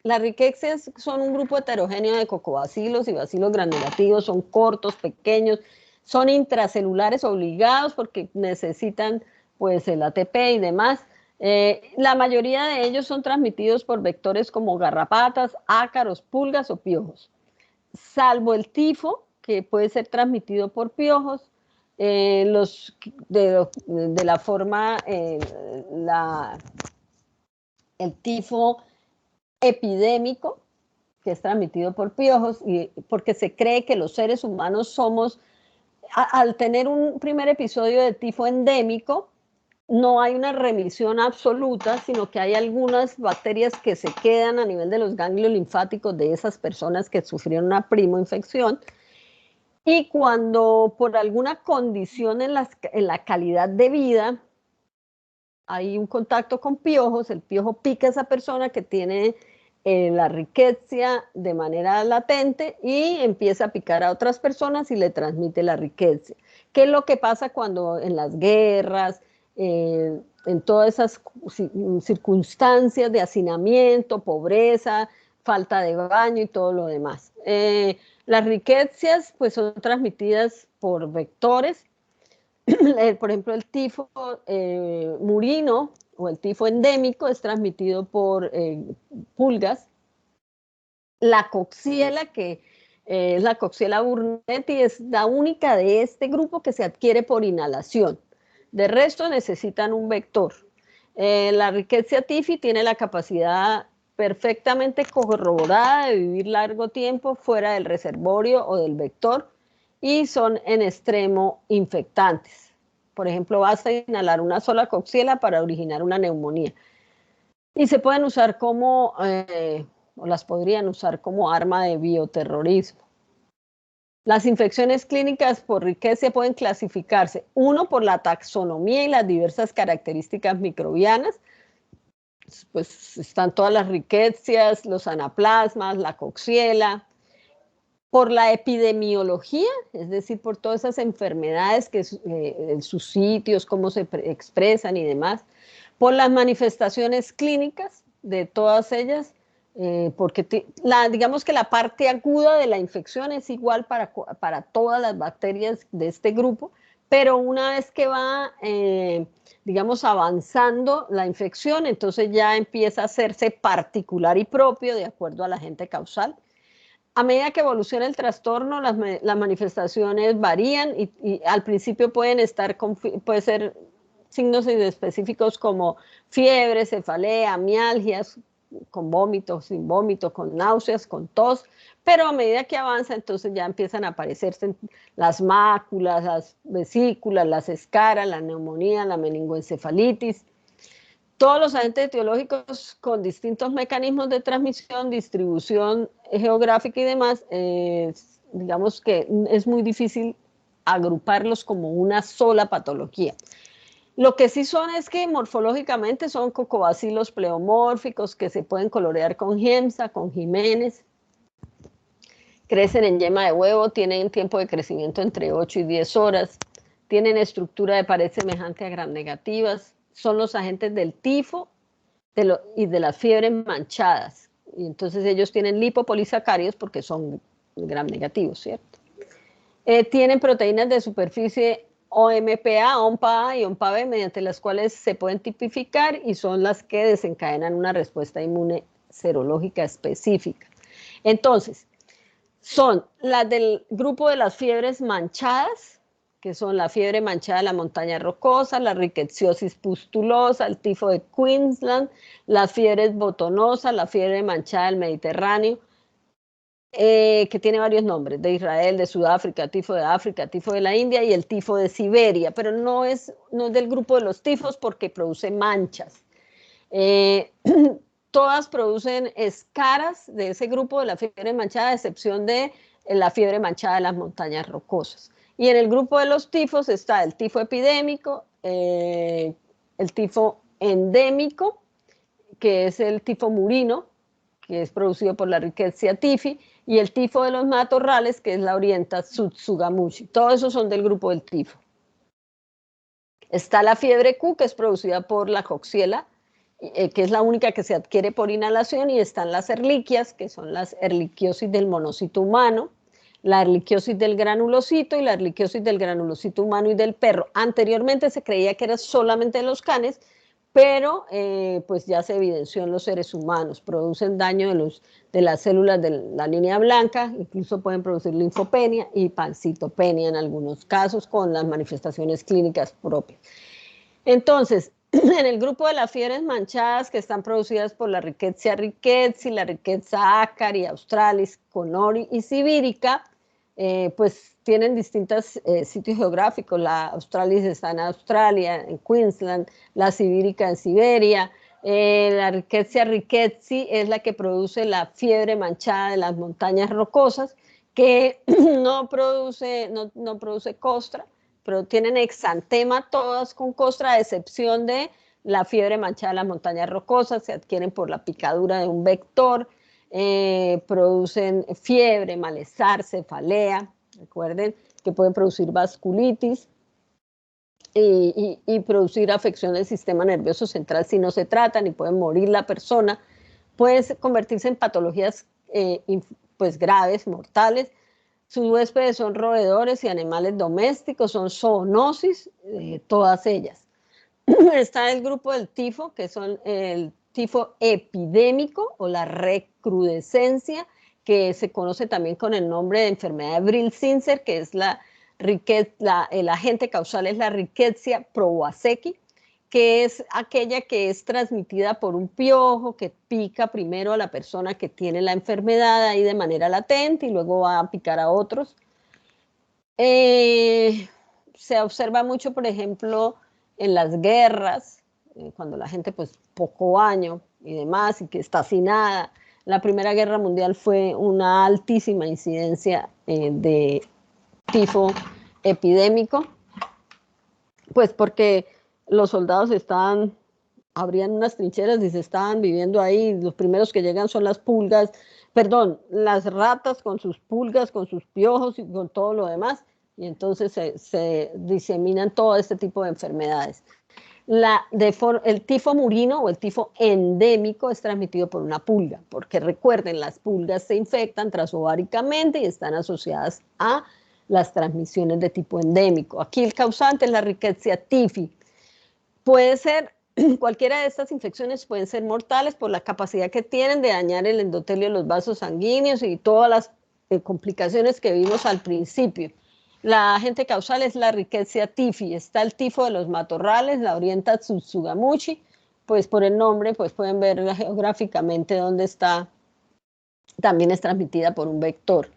Las riquecias son un grupo heterogéneo de cocobacilos y bacilos granulativos, son cortos, pequeños, son intracelulares obligados porque necesitan pues el ATP y demás. La mayoría de ellos son transmitidos por vectores como garrapatas, ácaros, pulgas o piojos, salvo el tifo, que puede ser transmitido por piojos, de la forma, el tifo epidémico, que es transmitido por piojos, y porque se cree que los seres humanos somos, al tener un primer episodio de tifo endémico, no hay una remisión absoluta, sino que hay algunas bacterias que se quedan a nivel de los ganglios linfáticos de esas personas que sufrieron una primoinfección. Y cuando por alguna condición en la calidad de vida hay un contacto con piojos, el piojo pica a esa persona que tiene la riqueza de manera latente y empieza a picar a otras personas y le transmite la riqueza. ¿Qué es lo que pasa cuando en las guerras, en todas esas circunstancias de hacinamiento, pobreza, falta de baño y todo lo demás? Las riquezas pues son transmitidas por vectores. Por ejemplo, el tifo murino o el tifo endémico es transmitido por pulgas. La coxiela, que es la coxiela burnetii, es la única de este grupo que se adquiere por inhalación. De resto necesitan un vector. La Rickettsia tifi tiene la capacidad perfectamente corroborada de vivir largo tiempo fuera del reservorio o del vector y son en extremo infectantes. Por ejemplo, basta inhalar una sola coxiela para originar una neumonía. Y se pueden usar como, o las podrían usar como arma de bioterrorismo. Las infecciones clínicas por Rickettsia pueden clasificarse, uno, por la taxonomía y las diversas características microbianas. Pues están todas las Rickettsias, los anaplasmas, la coxiela. Por la epidemiología, es decir, por todas esas enfermedades, sus sitios, cómo se expresan y demás. Por las manifestaciones clínicas de todas ellas, porque digamos que la parte aguda de la infección es igual para todas las bacterias de este grupo, pero una vez que va, digamos, avanzando la infección, entonces ya empieza a hacerse particular y propio de acuerdo al agente causal. A medida que evoluciona el trastorno, las manifestaciones varían y al principio puede ser signos específicos como fiebre, cefalea, mialgias, con vómito, sin vómito, con náuseas, con tos, pero a medida que avanza, entonces ya empiezan a aparecerse las máculas, las vesículas, las escaras, la neumonía, la meningoencefalitis. Todos los agentes etiológicos con distintos mecanismos de transmisión, distribución geográfica y demás, digamos que es muy difícil agruparlos como una sola patología. Lo que sí son es que morfológicamente son cocobacilos pleomórficos que se pueden colorear con Giemsa, con Jiménez. crecen en yema de huevo, tienen tiempo de crecimiento entre 8 y 10 horas, tienen estructura de pared semejante a gram negativas, son los agentes del tifo y de las fiebres manchadas. Y entonces ellos tienen lipopolisacáridos porque son gram negativos, ¿cierto? Tienen proteínas de superficie OMPA, OMPA-A y OMPA-B, mediante las cuales se pueden tipificar y son las que desencadenan una respuesta inmune serológica específica. Entonces, son las del grupo de las fiebres manchadas, que son la fiebre manchada de la montaña rocosa, la rickettsiosis pustulosa, el tifo de Queensland, las fiebres botonosas, la fiebre manchada del Mediterráneo, que tiene varios nombres, de Israel, de Sudáfrica, tifo de la India y el tifo de Siberia, pero no es del grupo de los tifos porque produce manchas. Todas producen escaras de ese grupo de la fiebre manchada, a excepción de la fiebre manchada de las montañas rocosas. Y en el grupo de los tifos está el tifo epidémico, el tifo endémico, que es el tifo murino, que es producido por la Rickettsia tifi, y el tifo de los matorrales, que es la Orienta Tsutsugamushi. Todos esos son del grupo del tifo. Está la fiebre Q, que es producida por la Coxiella, que es la única que se adquiere por inhalación, y están las erliquias, que son las erliquiosis del monocito humano, la erliquiosis del granulocito y la erliquiosis del granulocito humano y del perro. Anteriormente se creía que era solamente de los canes, pero pues ya se evidenció en los seres humanos. Producen daño de las células de la línea blanca, incluso pueden producir linfopenia y pancitopenia en algunos casos con las manifestaciones clínicas propias. Entonces, en el grupo de las fiebres manchadas que están producidas por la Rickettsia rickettsii, la Rickettsia acari, australis, conori y sibírica, pues tienen distintos sitios geográficos. La australis está en Australia, en Queensland, la sibírica en Siberia. La Rickettsia rickettsii es la que produce la fiebre manchada de las montañas rocosas, que no produce costra, pero tienen exantema todas con costra, a excepción de la fiebre manchada de las montañas rocosas, se adquieren por la picadura de un vector, producen fiebre, malestar, cefalea, recuerden que pueden producir vasculitis y producir afección del sistema nervioso central si no se tratan, y pueden morir la persona, pueden convertirse en patologías pues graves, mortales. Sus huéspedes son roedores y animales domésticos, son zoonosis, todas ellas. Está el grupo del tifo, que son el tifo epidémico o la recrudescencia, que se conoce también con el nombre de enfermedad de Brill-Zinsser, que es el agente causal es la Rickettsia prowazekii, que es aquella que es transmitida por un piojo que pica primero a la persona que tiene la enfermedad ahí de manera latente y luego va a picar a otros. Se observa mucho, por ejemplo, en las guerras, cuando la gente pues poco baño y demás y que está hacinada. La Primera Guerra Mundial fue una altísima incidencia de tifo epidémico, pues porque los soldados abrían unas trincheras y se estaban viviendo ahí. Los primeros que llegan son las ratas con sus pulgas, con sus piojos y con todo lo demás. Y entonces se diseminan todo este tipo de enfermedades. El tifo murino o el tifo endémico es transmitido por una pulga, porque recuerden, las pulgas se infectan transováricamente y están asociadas a las transmisiones de tipo endémico. Aquí el causante es la Rickettsia tifi. Puede ser, cualquiera de estas infecciones pueden ser mortales por la capacidad que tienen de dañar el endotelio de los vasos sanguíneos y todas las complicaciones que vimos al principio. La agente causal es la Rickettsia tifi. Está el tifo de los matorrales, la Orienta Tsutsugamushi, pues por el nombre pues pueden ver geográficamente dónde está. También es transmitida por un vector.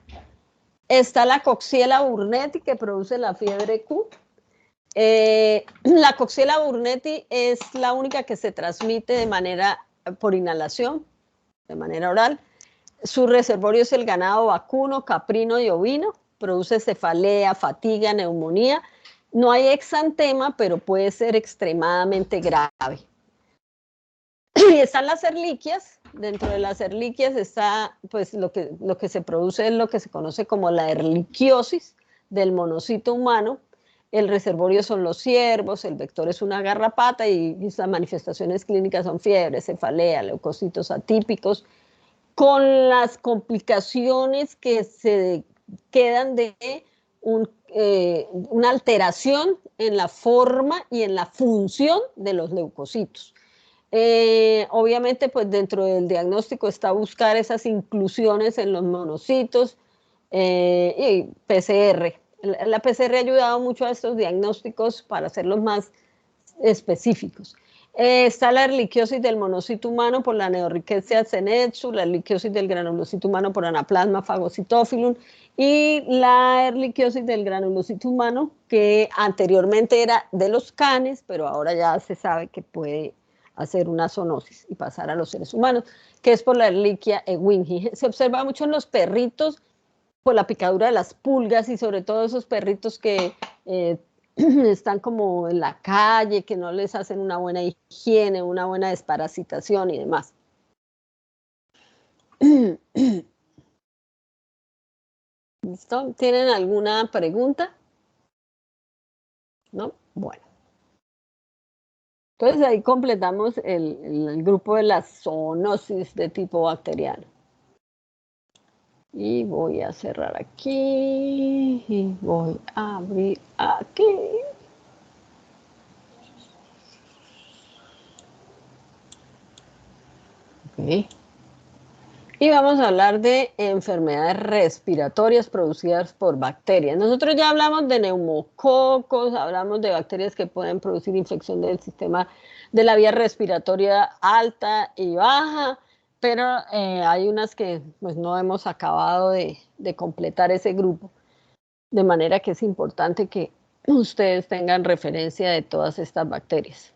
Está la Coxiella burnetii, que produce la fiebre Q. La Coxiella burnetii es la única que se transmite por inhalación, de manera oral. Su reservorio es el ganado vacuno, caprino y ovino. Produce cefalea, fatiga, neumonía. No hay exantema, pero puede ser extremadamente grave. Y están las erliquias, dentro de las erliquias está, pues lo que se produce es lo que se conoce como la erliquiosis del monocito humano. El reservorio son los ciervos, el vector es una garrapata y las manifestaciones clínicas son fiebre, cefalea, leucocitos atípicos, con las complicaciones que se quedan de una alteración en la forma y en la función de los leucocitos. Obviamente, pues dentro del diagnóstico está buscar esas inclusiones en los monocitos y PCR. La PCR ha ayudado mucho a estos diagnósticos para hacerlos más específicos. Está la erliquiosis del monocito humano por la Neorrickettsia senetsu, la erliquiosis del granulocito humano por Anaplasma phagocytophilum y la erliquiosis del granulocito humano que anteriormente era de los canes, pero ahora ya se sabe que puede hacer una zoonosis y pasar a los seres humanos, que es por la Ehrlichia ewingi. Se observa mucho en los perritos por la picadura de las pulgas y sobre todo esos perritos que están como en la calle, que no les hacen una buena higiene, una buena desparasitación y demás. ¿Listo? ¿Tienen alguna pregunta? ¿No? Bueno. Entonces ahí completamos el grupo de la zoonosis de tipo bacteriano. Y voy a cerrar aquí y voy a abrir aquí. Okay. Y vamos a hablar de enfermedades respiratorias producidas por bacterias. Nosotros ya hablamos de neumococos, hablamos de bacterias que pueden producir infección del sistema de la vía respiratoria alta y baja, pero hay unas que pues, no hemos acabado de completar ese grupo, de manera que es importante que ustedes tengan referencia de todas estas bacterias.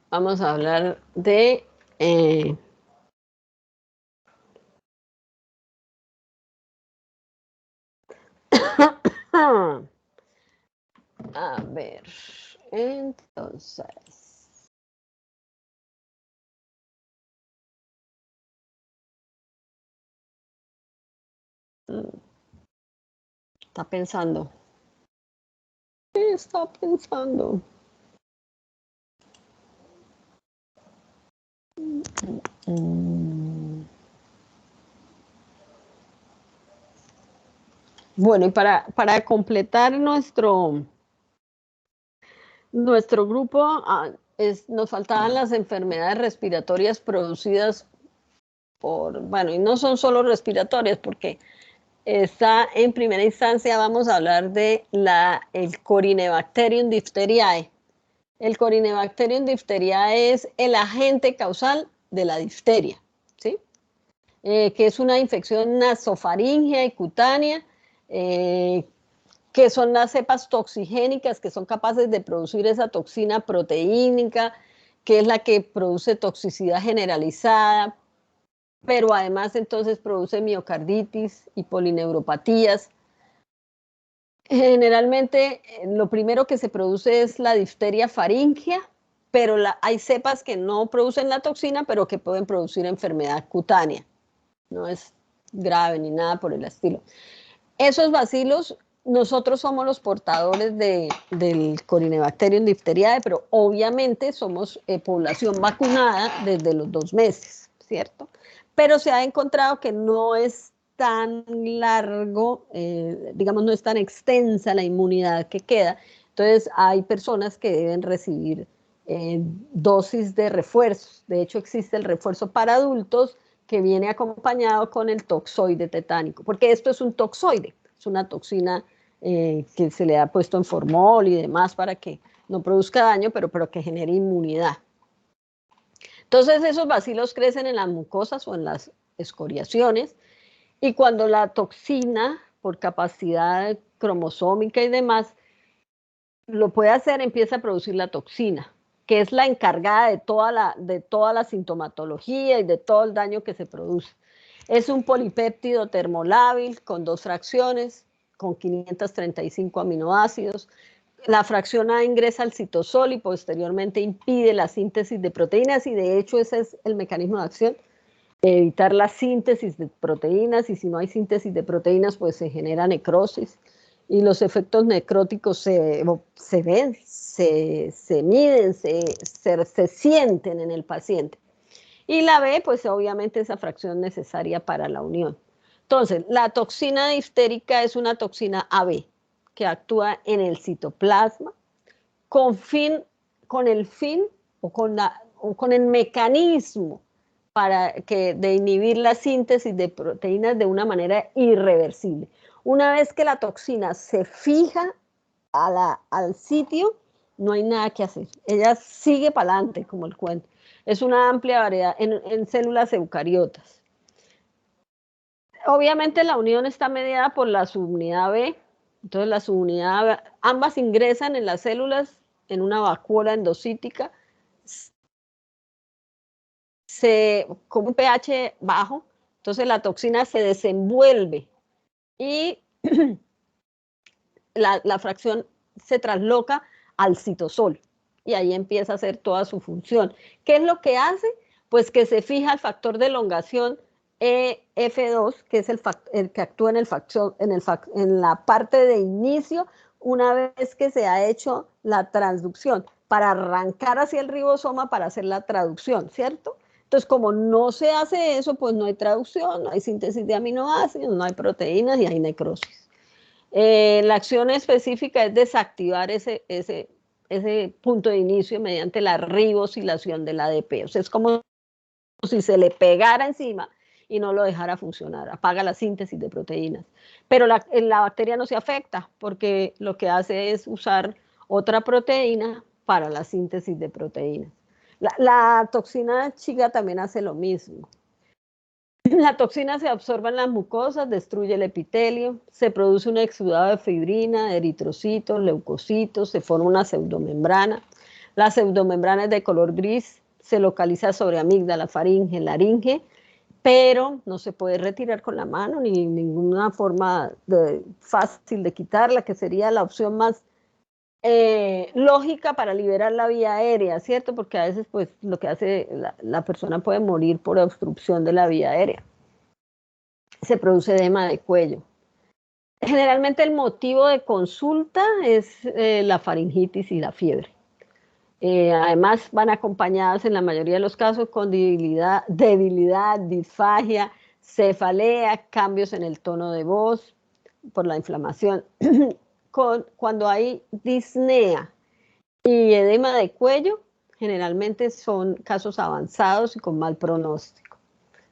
Vamos a hablar de a ver, entonces. Está pensando. ¿Qué está pensando? Bueno, y para completar nuestro grupo, nos faltaban las enfermedades respiratorias producidas por, bueno, y no son solo respiratorias, porque está en primera instancia, vamos a hablar de el Corynebacterium diphtheriae. El Corynebacterium diphtheriae es el agente causal de la difteria, ¿sí? Que es una infección nasofaringea y cutánea, que son las cepas toxigénicas que son capaces de producir esa toxina proteínica, que es la que produce toxicidad generalizada, pero además entonces produce miocarditis y polineuropatías. Generalmente lo primero que se produce es la difteria faríngea, pero hay cepas que no producen la toxina, pero que pueden producir enfermedad cutánea. No es grave ni nada por el estilo. Esos bacilos, nosotros somos los portadores del Corynebacterium diphtheriae, pero obviamente somos población vacunada desde los 2 meses, ¿cierto? Pero se ha encontrado que no es tan largo, digamos, no es tan extensa la inmunidad que queda. Entonces, hay personas que deben recibir dosis de refuerzos. De hecho, existe el refuerzo para adultos que viene acompañado con el toxoide tetánico, porque esto es un toxoide, es una toxina que se le ha puesto en formol y demás para que no produzca daño, pero que genere inmunidad. Entonces, esos bacilos crecen en las mucosas o en las escoriaciones, y cuando la toxina, por capacidad cromosómica y demás, lo puede hacer, empieza a producir la toxina, que es la encargada de toda la sintomatología y de todo el daño que se produce. Es un polipéptido termolábil con 2 fracciones, con 535 aminoácidos, La fracción A ingresa al citosol y posteriormente impide la síntesis de proteínas, y de hecho ese es el mecanismo de acción, evitar la síntesis de proteínas, y si no hay síntesis de proteínas pues se genera necrosis, y los efectos necróticos se ven, se miden, se sienten en el paciente. Y la B, pues obviamente esa fracción necesaria para la unión. Entonces, la toxina diftérica es una toxina AB que actúa en el citoplasma con el fin o con el mecanismo de inhibir la síntesis de proteínas de una manera irreversible. Una vez que la toxina se fija al sitio, no hay nada que hacer. Ella sigue para adelante, como el cuento. Es una amplia variedad en células eucariotas. Obviamente la unión está mediada por la subunidad B. Entonces la subunidad B, ambas ingresan en las células en una vacuola endocítica con un pH bajo. Entonces la toxina se desenvuelve y la fracción se trasloca al citosol y ahí empieza a hacer toda su función. ¿Qué es lo que hace? Pues que se fija el factor de elongación EF2, que es el que actúa en la parte de inicio una vez que se ha hecho la transducción, para arrancar hacia el ribosoma para hacer la traducción, ¿cierto? Entonces, como no se hace eso, pues no hay traducción, no hay síntesis de aminoácidos, no hay proteínas y hay necrosis. La acción específica es desactivar ese punto de inicio mediante la ribosilación del ADP. O sea, es como si se le pegara encima y no lo dejara funcionar, apaga la síntesis de proteínas. Pero la bacteria no se afecta porque lo que hace es usar otra proteína para la síntesis de proteínas. La toxina chiga también hace lo mismo. La toxina se absorbe en las mucosas, destruye el epitelio, se produce un exudado de fibrina, eritrocitos, leucocitos, se forma una pseudomembrana. La pseudomembrana es de color gris, se localiza sobre amígdala, faringe, laringe, pero no se puede retirar con la mano ni ninguna forma fácil de quitarla, que sería la opción más lógica para liberar la vía aérea, ¿cierto? Porque a veces pues lo que hace la persona puede morir por obstrucción de la vía aérea. Se produce edema de cuello. Generalmente el motivo de consulta es la faringitis y la fiebre. Además van acompañadas en la mayoría de los casos con debilidad, disfagia, cefalea, cambios en el tono de voz por la inflamación. Cuando hay disnea y edema de cuello, generalmente son casos avanzados y con mal pronóstico.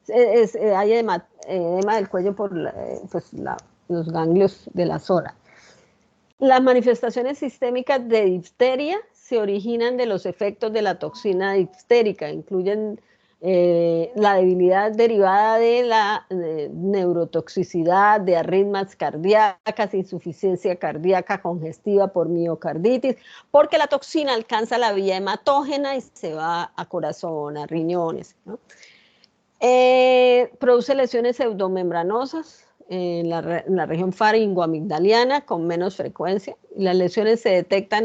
Hay edema del cuello por los ganglios de la zona. Las manifestaciones sistémicas de difteria se originan de los efectos de la toxina diftérica, incluyen la debilidad derivada de la neurotoxicidad, de arritmias cardíacas, insuficiencia cardíaca congestiva por miocarditis, porque la toxina alcanza la vía hematógena y se va a corazón, a riñones, ¿no? Produce lesiones pseudomembranosas en la región faringoamigdaliana con menos frecuencia. Las lesiones se detectan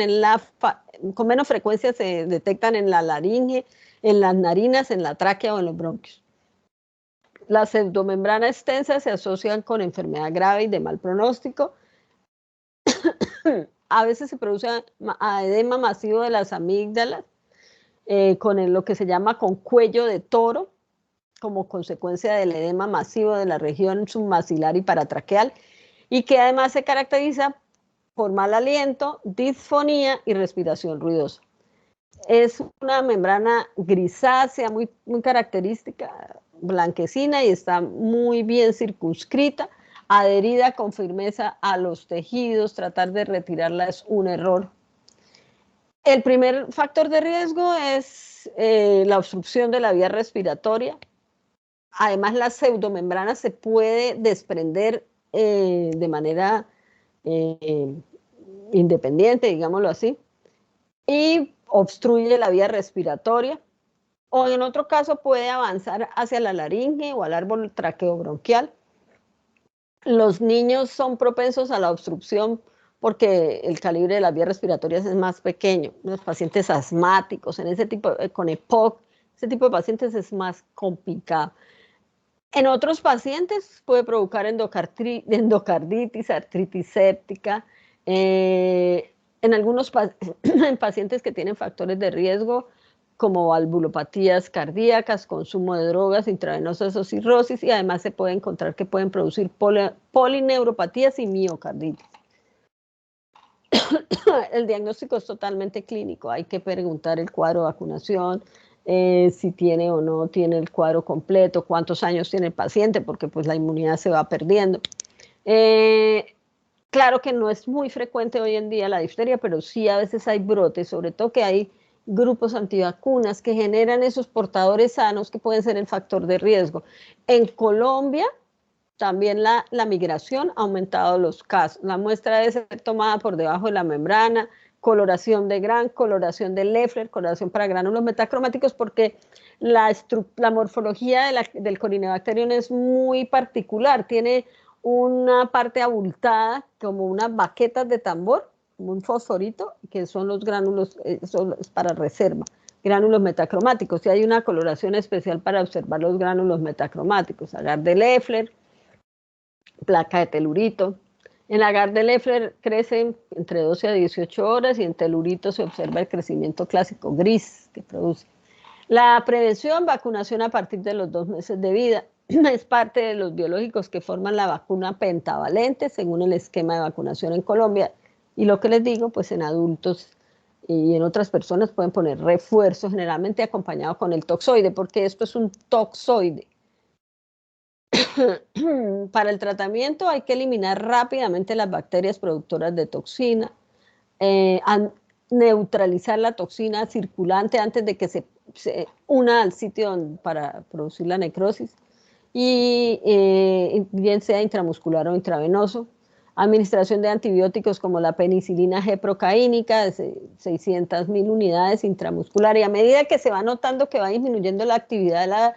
con menos frecuencia se detectan en la laringe, en las narinas, en la tráquea o en los bronquios. Las pseudomembranas extensas se asocian con enfermedad grave y de mal pronóstico. A veces se produce edema masivo de las amígdalas con lo que se llama con cuello de toro, como consecuencia del edema masivo de la región submaxilar y paratraqueal, y que además se caracteriza por mal aliento, disfonía y respiración ruidosa. Es una membrana grisácea muy, muy característica, blanquecina, y está muy bien circunscrita, adherida con firmeza a los tejidos. Tratar de retirarla es un error. El primer factor de riesgo es la obstrucción de la vía respiratoria. Además, la pseudomembrana se puede desprender de manera independiente, digámoslo así, y obstruye la vía respiratoria, o en otro caso puede avanzar hacia la laringe o al árbol traqueobronquial. Los niños son propensos a la obstrucción porque el calibre de las vías respiratorias es más pequeño. Los pacientes asmáticos, en ese tipo, con EPOC, ese tipo de pacientes es más complicado. En otros pacientes puede provocar endocarditis, artritis séptica. En algunos en pacientes que tienen factores de riesgo, como valvulopatías cardíacas, consumo de drogas intravenosas o cirrosis, y además se puede encontrar que pueden producir polineuropatías y miocarditis. El diagnóstico es totalmente clínico, hay que preguntar el cuadro de vacunación, si tiene o no tiene el cuadro completo, cuántos años tiene el paciente, porque pues la inmunidad se va perdiendo. Claro que no es muy frecuente hoy en día la difteria, pero sí a veces hay brotes, sobre todo que hay grupos antivacunas que generan esos portadores sanos que pueden ser el factor de riesgo. En Colombia también la migración ha aumentado los casos. La muestra debe ser tomada por debajo de la membrana, coloración de Gram, coloración de Leffler, coloración para gránulos metacromáticos, porque la morfología del Corynebacterium es muy particular. Tiene una parte abultada, como unas baquetas de tambor, como un fosforito, que son los gránulos, son para reserva, gránulos metacromáticos. Y hay una coloración especial para observar los gránulos metacromáticos, agar de Leffler, placa de telurito. En agar de Leffler crecen entre 12 a 18 horas y en telurito se observa el crecimiento clásico gris que produce. La prevención, vacunación a partir de los 2 meses de vida, es parte de los biológicos que forman la vacuna pentavalente según el esquema de vacunación en Colombia. Y lo que les digo, pues en adultos y en otras personas pueden poner refuerzo, generalmente acompañado con el toxoide, porque esto es un toxoide. Para el tratamiento hay que eliminar rápidamente las bacterias productoras de toxina, neutralizar la toxina circulante antes de que se una al sitio para producir la necrosis, y bien sea intramuscular o intravenoso. Administración de antibióticos como la penicilina G procaínica de 600.000 unidades intramuscular, y a medida que se va notando que va disminuyendo la actividad de la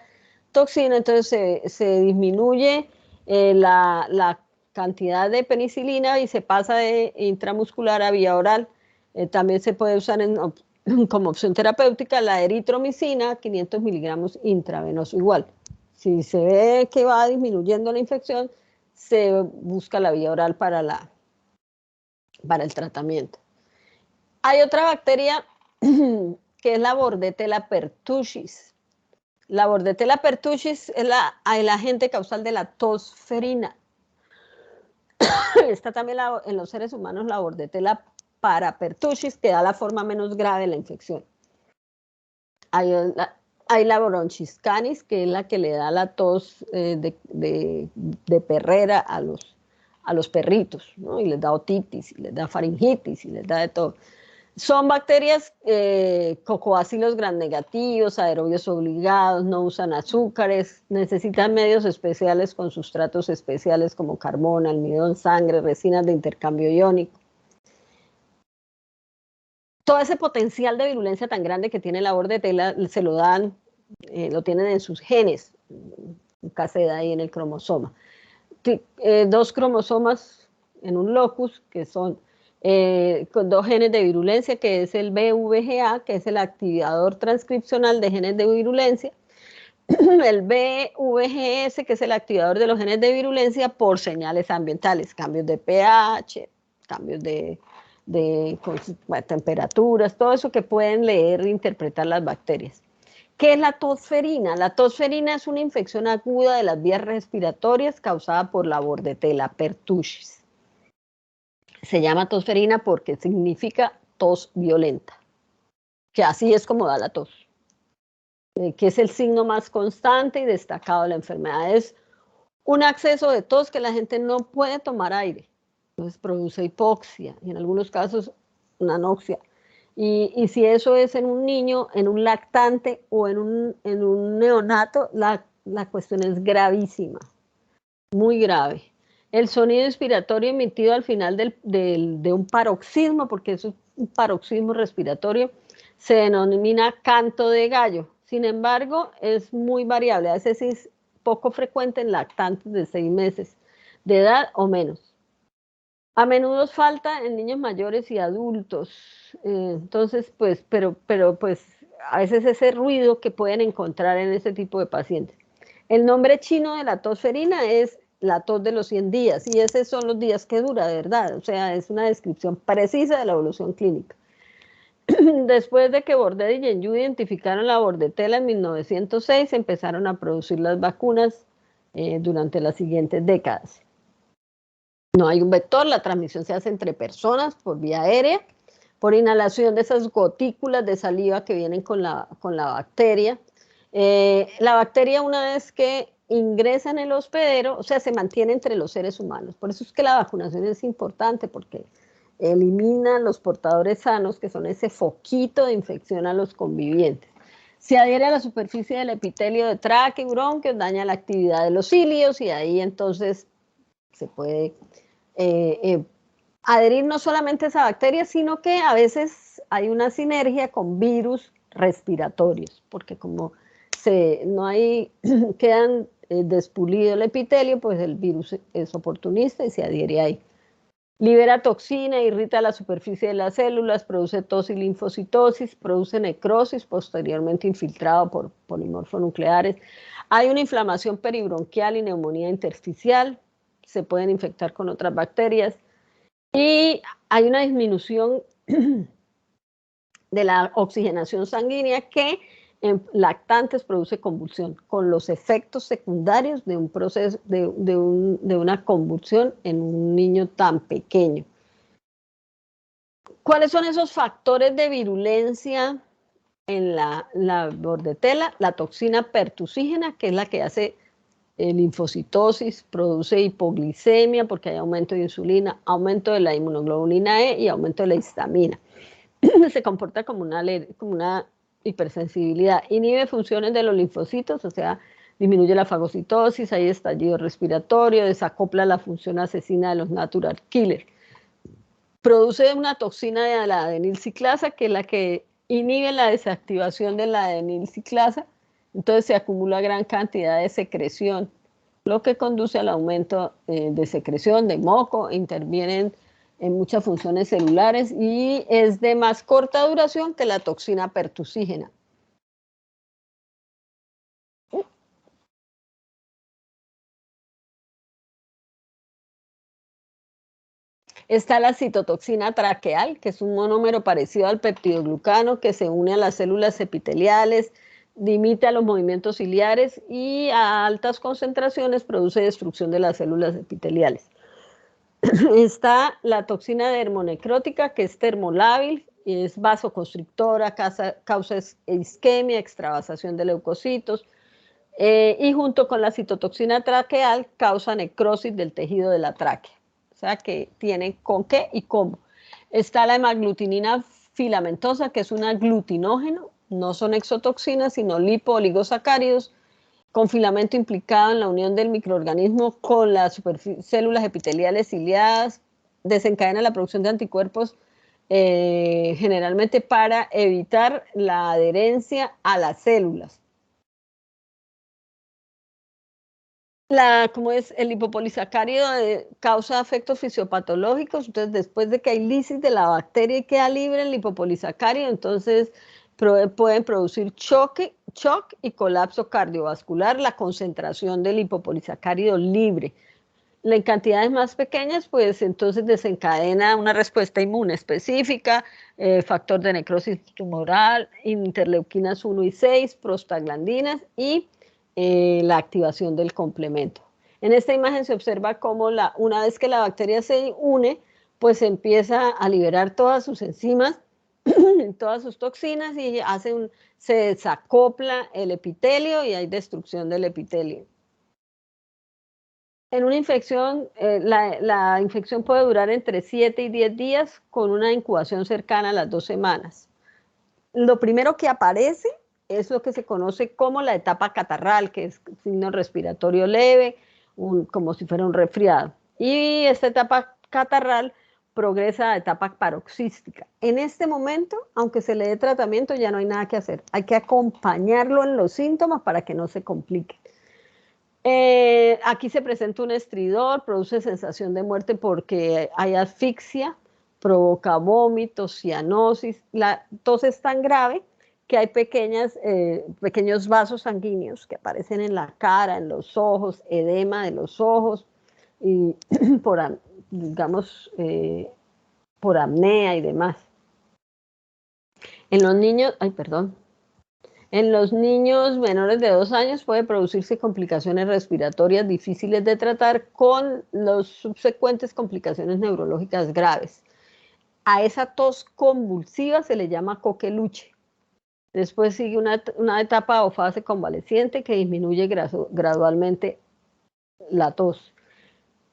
toxina, entonces se disminuye la cantidad de penicilina y se pasa de intramuscular a vía oral. También se puede usar como opción terapéutica la eritromicina, 500 miligramos intravenoso igual. Si se ve que va disminuyendo la infección, se busca la vía oral para el tratamiento. Hay otra bacteria que es la Bordetella pertussis. La Bordetella pertussis es el agente causal de la tosferina. Está también en los seres humanos la Bordetella parapertussis, que da la forma menos grave de la infección. Hay la bronchis que es la que le da la tos de perrera a los perritos, ¿no? Y les da otitis, y les da faringitis, y les da de todo. Son bacterias cocobacilos gram negativos, aerobios obligados, no usan azúcares, necesitan medios especiales con sustratos especiales como carbón, almidón, sangre, resinas de intercambio iónico. Todo ese potencial de virulencia tan grande que tiene la Bordetella se lo dan, lo tienen en sus genes, nunca se da ahí en el cromosoma. 2 cromosomas en un locus que son con 2 genes de virulencia, que es el BVGA, que es el activador transcripcional de genes de virulencia, el BVGS, que es el activador de los genes de virulencia por señales ambientales, cambios de pH, cambios de temperaturas, todo eso que pueden leer e interpretar las bacterias. ¿Qué es la tosferina? La tosferina es una infección aguda de las vías respiratorias causada por la Bordetella pertussis. Se llama tosferina porque significa tos violenta, que así es como da la tos, que es el signo más constante y destacado de la enfermedad. Es un acceso de tos que la gente no puede tomar aire, entonces produce hipoxia y en algunos casos una anoxia. Y si eso es en un niño, en un lactante o en un neonato, la cuestión es gravísima, muy grave. El sonido inspiratorio emitido al final de un paroxismo, porque eso es un paroxismo respiratorio, se denomina canto de gallo. Sin embargo, es muy variable, a veces es poco frecuente en lactantes de 6 meses de edad o menos. A menudo falta en niños mayores y adultos. Entonces, pues, pero pues a veces ese ruido que pueden encontrar en este tipo de pacientes. El nombre chino de la tos ferina es la tos de los 100 días y esos son los días que dura, de verdad. O sea, es una descripción precisa de la evolución clínica. Después de que Bordet y Yenyu identificaron la bordetela en 1906, empezaron a producir las vacunas durante las siguientes décadas. No hay un vector, la transmisión se hace entre personas por vía aérea, por inhalación de esas gotículas de saliva que vienen con la bacteria. La bacteria, una vez que ingresa en el hospedero, o sea, se mantiene entre los seres humanos. Por eso es que la vacunación es importante, porque elimina los portadores sanos, que son ese foquito de infección a los convivientes. Se adhiere a la superficie del epitelio de tráquea y bronquios, daña la actividad de los cilios y ahí entonces se puede adherir no solamente a esa bacteria, sino que a veces hay una sinergia con virus respiratorios, porque como no hay, quedan despulido el epitelio, pues el virus es oportunista y se adhiere ahí. Libera toxina, irrita la superficie de las células, produce tos y linfocitosis, produce necrosis, posteriormente infiltrado por polimorfonucleares. Hay una inflamación peribronquial y neumonía intersticial, se pueden infectar con otras bacterias. Y hay una disminución de la oxigenación sanguínea que en lactantes produce convulsión, con los efectos secundarios de un proceso, de una convulsión en un niño tan pequeño. ¿Cuáles son esos factores de virulencia en la bordetela? La toxina pertusígena, que es la que hace linfocitosis, produce hipoglicemia porque hay aumento de insulina, aumento de la inmunoglobulina E y aumento de la histamina. Se comporta como una hipersensibilidad, inhibe funciones de los linfocitos, o sea, disminuye la fagocitosis, hay estallido respiratorio, desacopla la función asesina de los natural killers. Produce una toxina de la adenilciclasa, que es la que inhibe la desactivación de la adenilciclasa, entonces se acumula gran cantidad de secreción, lo que conduce al aumento de secreción de moco, intervienen en muchas funciones celulares y es de más corta duración que la toxina pertusígena. Está la citotoxina traqueal, que es un monómero parecido al peptidoglucano que se une a las células epiteliales, limita los movimientos ciliares y a altas concentraciones produce destrucción de las células epiteliales. Está la toxina dermonecrótica, que es termolábil, es vasoconstrictora, causa isquemia, extravasación de leucocitos, y junto con la citotoxina traqueal causa necrosis del tejido de la tráquea. O sea que tiene con qué y cómo. Está la hemaglutinina filamentosa, que es un aglutinógeno, no son exotoxinas, sino lipoligosacáridos, con filamento implicado en la unión del microorganismo con las células epiteliales ciliadas, desencadena la producción de anticuerpos generalmente para evitar la adherencia a las células. Como es el lipopolisacárido causa efectos fisiopatológicos, entonces después de que hay lisis de la bacteria y queda libre el lipopolisacárido, entonces pueden producir shock y colapso cardiovascular, la concentración del lipopolisacárido libre. En cantidades más pequeñas, pues entonces desencadena una respuesta inmune específica, factor de necrosis tumoral, interleuquinas 1 y 6, prostaglandinas y la activación del complemento. En esta imagen se observa cómo una vez que la bacteria se une, pues empieza a liberar todas sus enzimas, todas sus toxinas y se desacopla el epitelio y hay destrucción del epitelio. En una infección, la infección puede durar entre 7 y 10 días con una incubación cercana a las 2 semanas. Lo primero que aparece es lo que se conoce como la etapa catarral, que es signo respiratorio leve, como si fuera un resfriado. Y esta etapa catarral progresa a etapa paroxística. En este momento, aunque se le dé tratamiento, ya no hay nada que hacer. Hay que acompañarlo en los síntomas para que no se complique. Aquí se presenta un estridor, produce sensación de muerte porque hay asfixia, provoca vómitos, cianosis. La tos es tan grave que hay pequeños vasos sanguíneos que aparecen en la cara, en los ojos, edema de los ojos, y digamos, por apnea y demás. En los niños, perdón. En los niños menores de 2 años puede producirse complicaciones respiratorias difíciles de tratar con las subsecuentes complicaciones neurológicas graves. A esa tos convulsiva se le llama coqueluche. Después sigue una etapa o fase convaleciente que disminuye gradualmente la tos.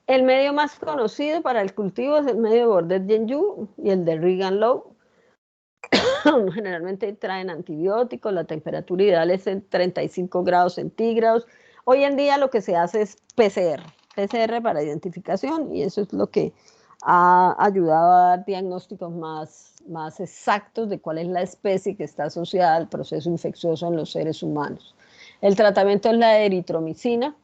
El medio más conocido para el cultivo es el medio de Bordet-Genjou y el de Regan-Low. Generalmente traen antibióticos, la temperatura ideal es en 35 grados centígrados. Hoy en día lo que se hace es PCR para identificación, y eso es lo que ha ayudado a dar diagnósticos más exactos de cuál es la especie que está asociada al proceso infeccioso en los seres humanos. El tratamiento es la eritromicina,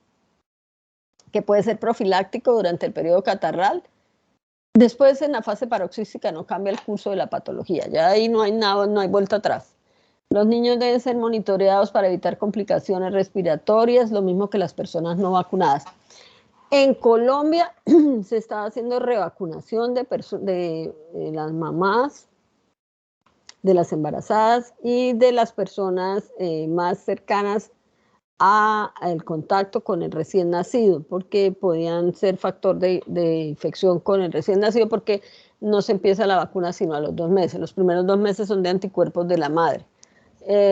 que puede ser profiláctico durante el periodo catarral. Después, en la fase paroxística, no cambia el curso de la patología. Ya ahí no hay nada, no hay vuelta atrás. Los niños deben ser monitoreados para evitar complicaciones respiratorias, lo mismo que las personas no vacunadas. En Colombia se está haciendo revacunación de las mamás, de las embarazadas y de las personas más cercanas al contacto con el recién nacido, porque podían ser factor de infección con el recién nacido, porque no se empieza la vacuna sino a los 2 meses. Los primeros 2 meses son de anticuerpos de la madre.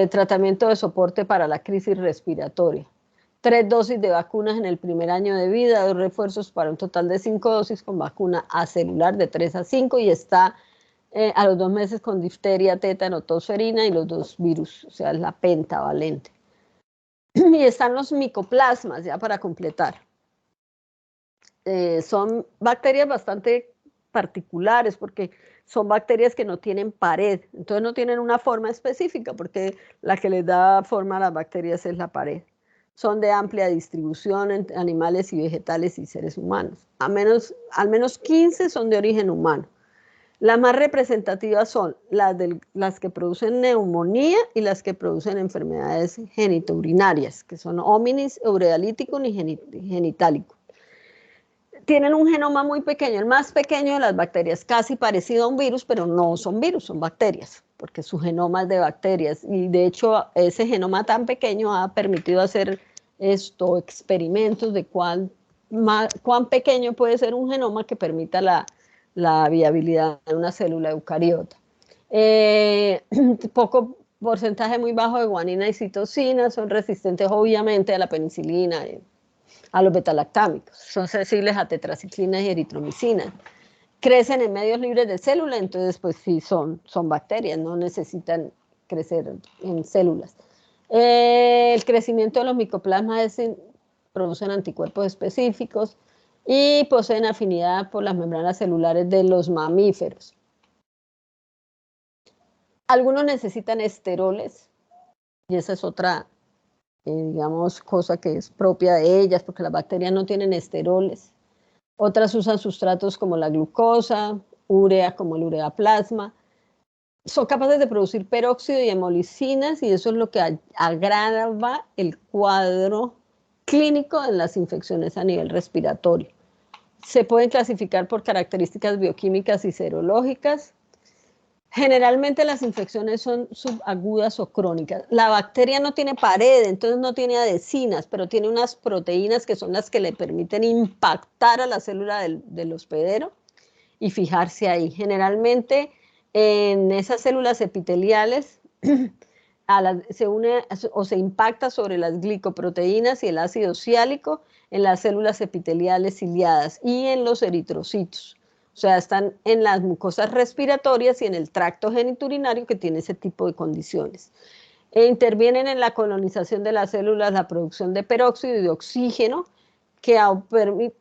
Tratamiento de soporte para la crisis respiratoria. 3 dosis de vacunas en el primer año de vida, 2 refuerzos para un total de 5 dosis con vacuna acelular de 3 a 5, y está a los 2 meses con difteria, tétano, tosferina y los 2 virus, o sea, la pentavalente. Y están los micoplasmas, ya para completar. Son bacterias bastante particulares porque son bacterias que no tienen pared, entonces no tienen una forma específica porque la que les da forma a las bacterias es la pared. Son de amplia distribución en animales y vegetales y seres humanos. Al menos 15 son de origen humano. Las más representativas son las que producen neumonía y las que producen enfermedades genitourinarias, que son hominis, urealítico y genitalico. Tienen un genoma muy pequeño, el más pequeño de las bacterias, casi parecido a un virus, pero no son virus, son bacterias, porque su genoma es de bacterias. Y de hecho, ese genoma tan pequeño ha permitido hacer experimentos de cuán pequeño puede ser un genoma que permita la viabilidad de una célula eucariota. Poco porcentaje muy bajo de guanina y citosina, son resistentes obviamente a la penicilina, a los betalactámicos, son sensibles a tetraciclina y eritromicina. Crecen en medios libres de células, entonces pues sí son bacterias, no necesitan crecer en células. El crecimiento de los micoplasmas producen anticuerpos específicos y poseen afinidad por las membranas celulares de los mamíferos. Algunos necesitan esteroles, y esa es otra, digamos, cosa que es propia de ellas, porque las bacterias no tienen esteroles. Otras usan sustratos como la glucosa, urea como el ureaplasma. Son capaces de producir peróxido y hemolicinas, y eso es lo que agrava el cuadro clínico en las infecciones a nivel respiratorio. Se pueden clasificar por características bioquímicas y serológicas. Generalmente las infecciones son subagudas o crónicas. La bacteria no tiene pared, entonces no tiene adhesinas, pero tiene unas proteínas que son las que le permiten impactar a la célula del hospedero y fijarse ahí. Generalmente en esas células epiteliales se une o se impacta sobre las glicoproteínas y el ácido ciálico en las células epiteliales ciliadas y en los eritrocitos. O sea, están en las mucosas respiratorias y en el tracto genitourinario, que tiene ese tipo de condiciones. Intervienen en la colonización de las células, la producción de peróxido y de oxígeno, que permite...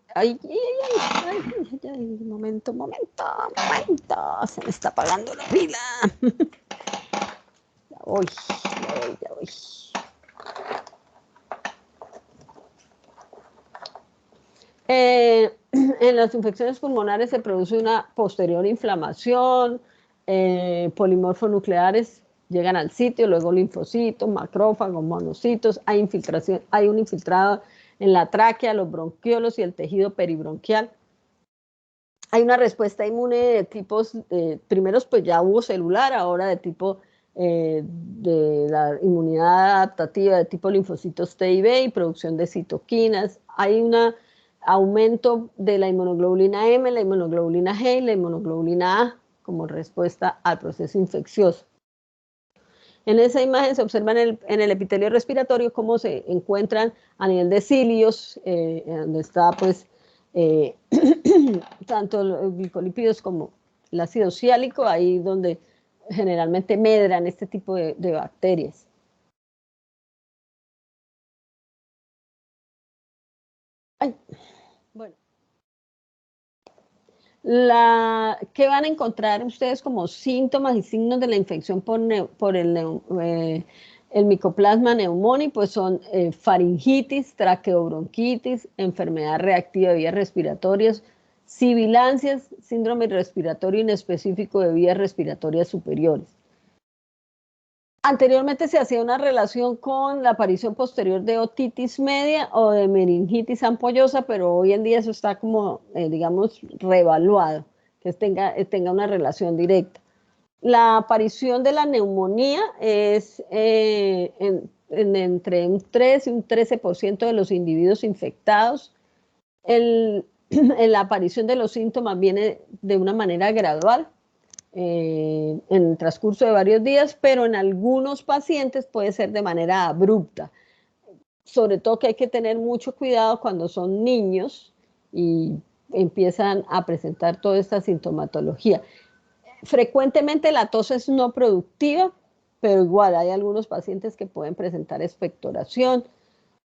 Momento, se me está apagando la pila. Ya voy. En las infecciones pulmonares se produce una posterior inflamación, polimorfos nucleares llegan al sitio, luego linfocitos, macrófagos, monocitos, hay infiltración, hay un infiltrado en la tráquea, los bronquiolos y el tejido peribronquial. Hay una respuesta inmune de tipos, primeros pues ya hubo celular, ahora de tipo de la inmunidad adaptativa de tipo linfocitos T y B y producción de citoquinas. Hay un aumento de la inmunoglobulina M, la inmunoglobulina G y la inmunoglobulina A como respuesta al proceso infeccioso. En esa imagen se observa en el epitelio respiratorio cómo se encuentran a nivel de cilios, donde está pues tanto los glicolípidos como el ácido ciálico, ahí donde generalmente medran este tipo de bacterias. Ay, bueno. ¿Qué van a encontrar ustedes como síntomas y signos de la infección por el Mycoplasma pneumoniae? Pues son faringitis, traqueobronquitis, enfermedad reactiva de vías respiratorias, sibilancias, síndrome respiratorio inespecífico de vías respiratorias superiores. Anteriormente se hacía una relación con la aparición posterior de otitis media o de meningitis ampollosa, pero hoy en día eso está como, digamos, reevaluado, que tenga una relación directa. La aparición de la neumonía es entre un 3 y un 13% de los individuos infectados. La aparición de los síntomas viene de una manera gradual, en el transcurso de varios días, pero en algunos pacientes puede ser de manera abrupta. Sobre todo que hay que tener mucho cuidado cuando son niños y empiezan a presentar toda esta sintomatología. Frecuentemente la tos es no productiva, pero igual hay algunos pacientes que pueden presentar expectoración.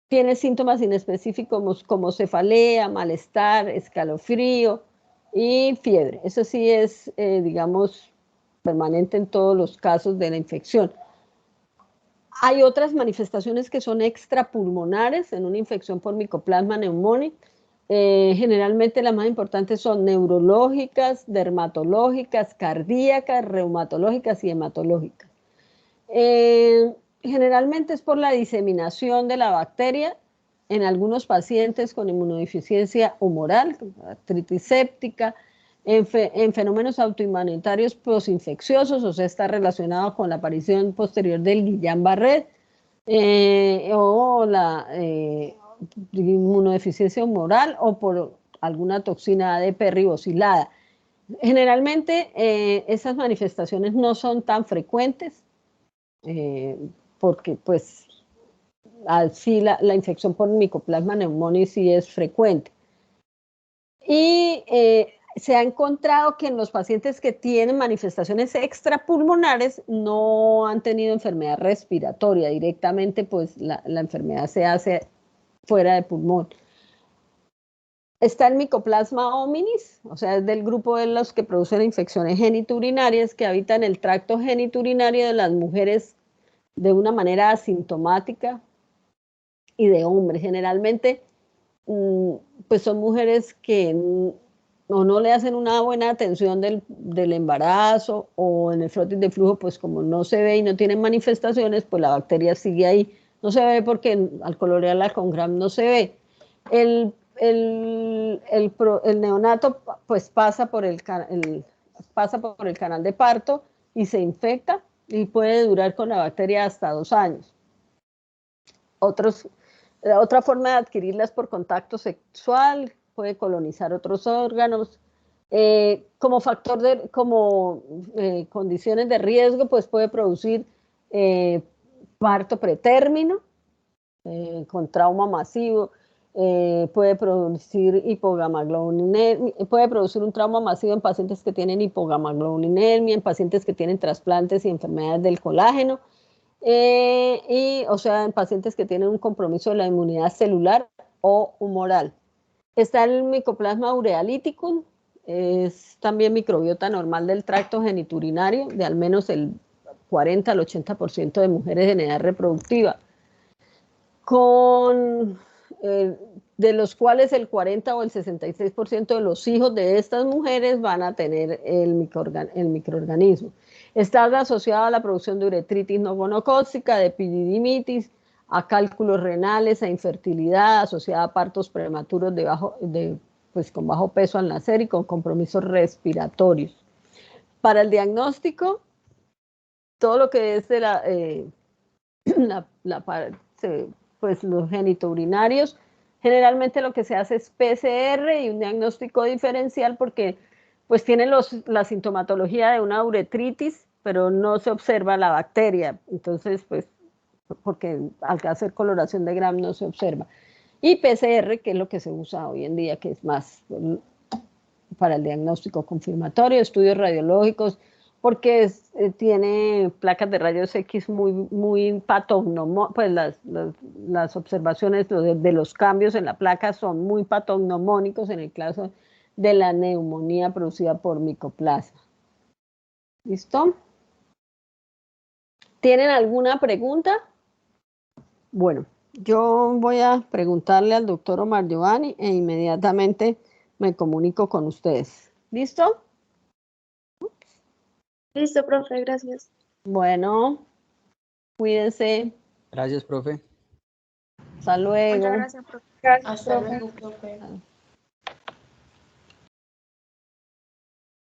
Tiene síntomas inespecíficos como cefalea, malestar, escalofrío y fiebre. Eso sí es, digamos, permanente en todos los casos de la infección. Hay otras manifestaciones que son extrapulmonares en una infección por Mycoplasma pneumoniae. Generalmente las más importantes son neurológicas, dermatológicas, cardíacas, reumatológicas y hematológicas. Generalmente es por la diseminación de la bacteria en algunos pacientes con inmunodeficiencia humoral, artritis séptica, en fenómenos autoinmunitarios posinfecciosos, o sea, está relacionado con la aparición posterior del Guillain-Barré o la inmunodeficiencia humoral o por alguna toxina ADP ribosylada. Generalmente esas manifestaciones no son tan frecuentes, porque pues así la infección por Mycoplasma pneumoniae sí es frecuente. Y se ha encontrado que en los pacientes que tienen manifestaciones extrapulmonares no han tenido enfermedad respiratoria, directamente pues la enfermedad se hace fuera de pulmón. Está el Mycoplasma hominis, o sea, es del grupo de los que producen infecciones geniturinarias que habitan el tracto geniturinario de las mujeres de una manera asintomática y de hombres. Generalmente, pues son mujeres que no le hacen una buena atención del embarazo o en el frotis de flujo, pues como no se ve y no tienen manifestaciones, pues la bacteria sigue ahí. No se ve porque al colorearla con Gram no se ve. El neonato pues pasa por el canal de parto y se infecta y puede durar con la bacteria hasta 2 años. Otra forma de adquirirlas por contacto sexual, puede colonizar otros órganos. Como condiciones de riesgo, pues puede producir parto pretérmino con trauma masivo, puede producir hipogamaglobulinemia, puede producir un trauma masivo en pacientes que tienen hipogamaglobulinemia, en pacientes que tienen trasplantes y enfermedades del colágeno, o sea, en pacientes que tienen un compromiso de la inmunidad celular o humoral. Está el Mycoplasma urealyticum, es también microbiota normal del tracto geniturinario de al menos el 40 al 80% de mujeres en edad reproductiva. de los cuales el 40 o el 66% de los hijos de estas mujeres van a tener el microorganismo. Está asociado a la producción de uretritis no gonocócica, de epididimitis, a cálculos renales, a infertilidad, asociada a partos prematuros pues con bajo peso al nacer y con compromisos respiratorios. Para el diagnóstico, todo lo que es de pues los genitourinarios, generalmente lo que se hace es PCR y un diagnóstico diferencial porque pues tienen la sintomatología de una uretritis, pero no se observa la bacteria, entonces pues porque al hacer coloración de Gram no se observa. Y PCR, que es lo que se usa hoy en día, que es más para el diagnóstico confirmatorio, estudios radiológicos, porque tiene placas de rayos X muy patognomónicas, pues las observaciones de los cambios en la placa son muy patognomónicos en el caso de la neumonía producida por micoplasma. ¿Listo? ¿Tienen alguna pregunta? Bueno, yo voy a preguntarle al doctor Omar Giovanni e inmediatamente me comunico con ustedes. ¿Listo? Listo, profe, gracias. Bueno, cuídense. Gracias, profe. Hasta luego. Muchas gracias, profe. Gracias, Hasta profe. luego, profe.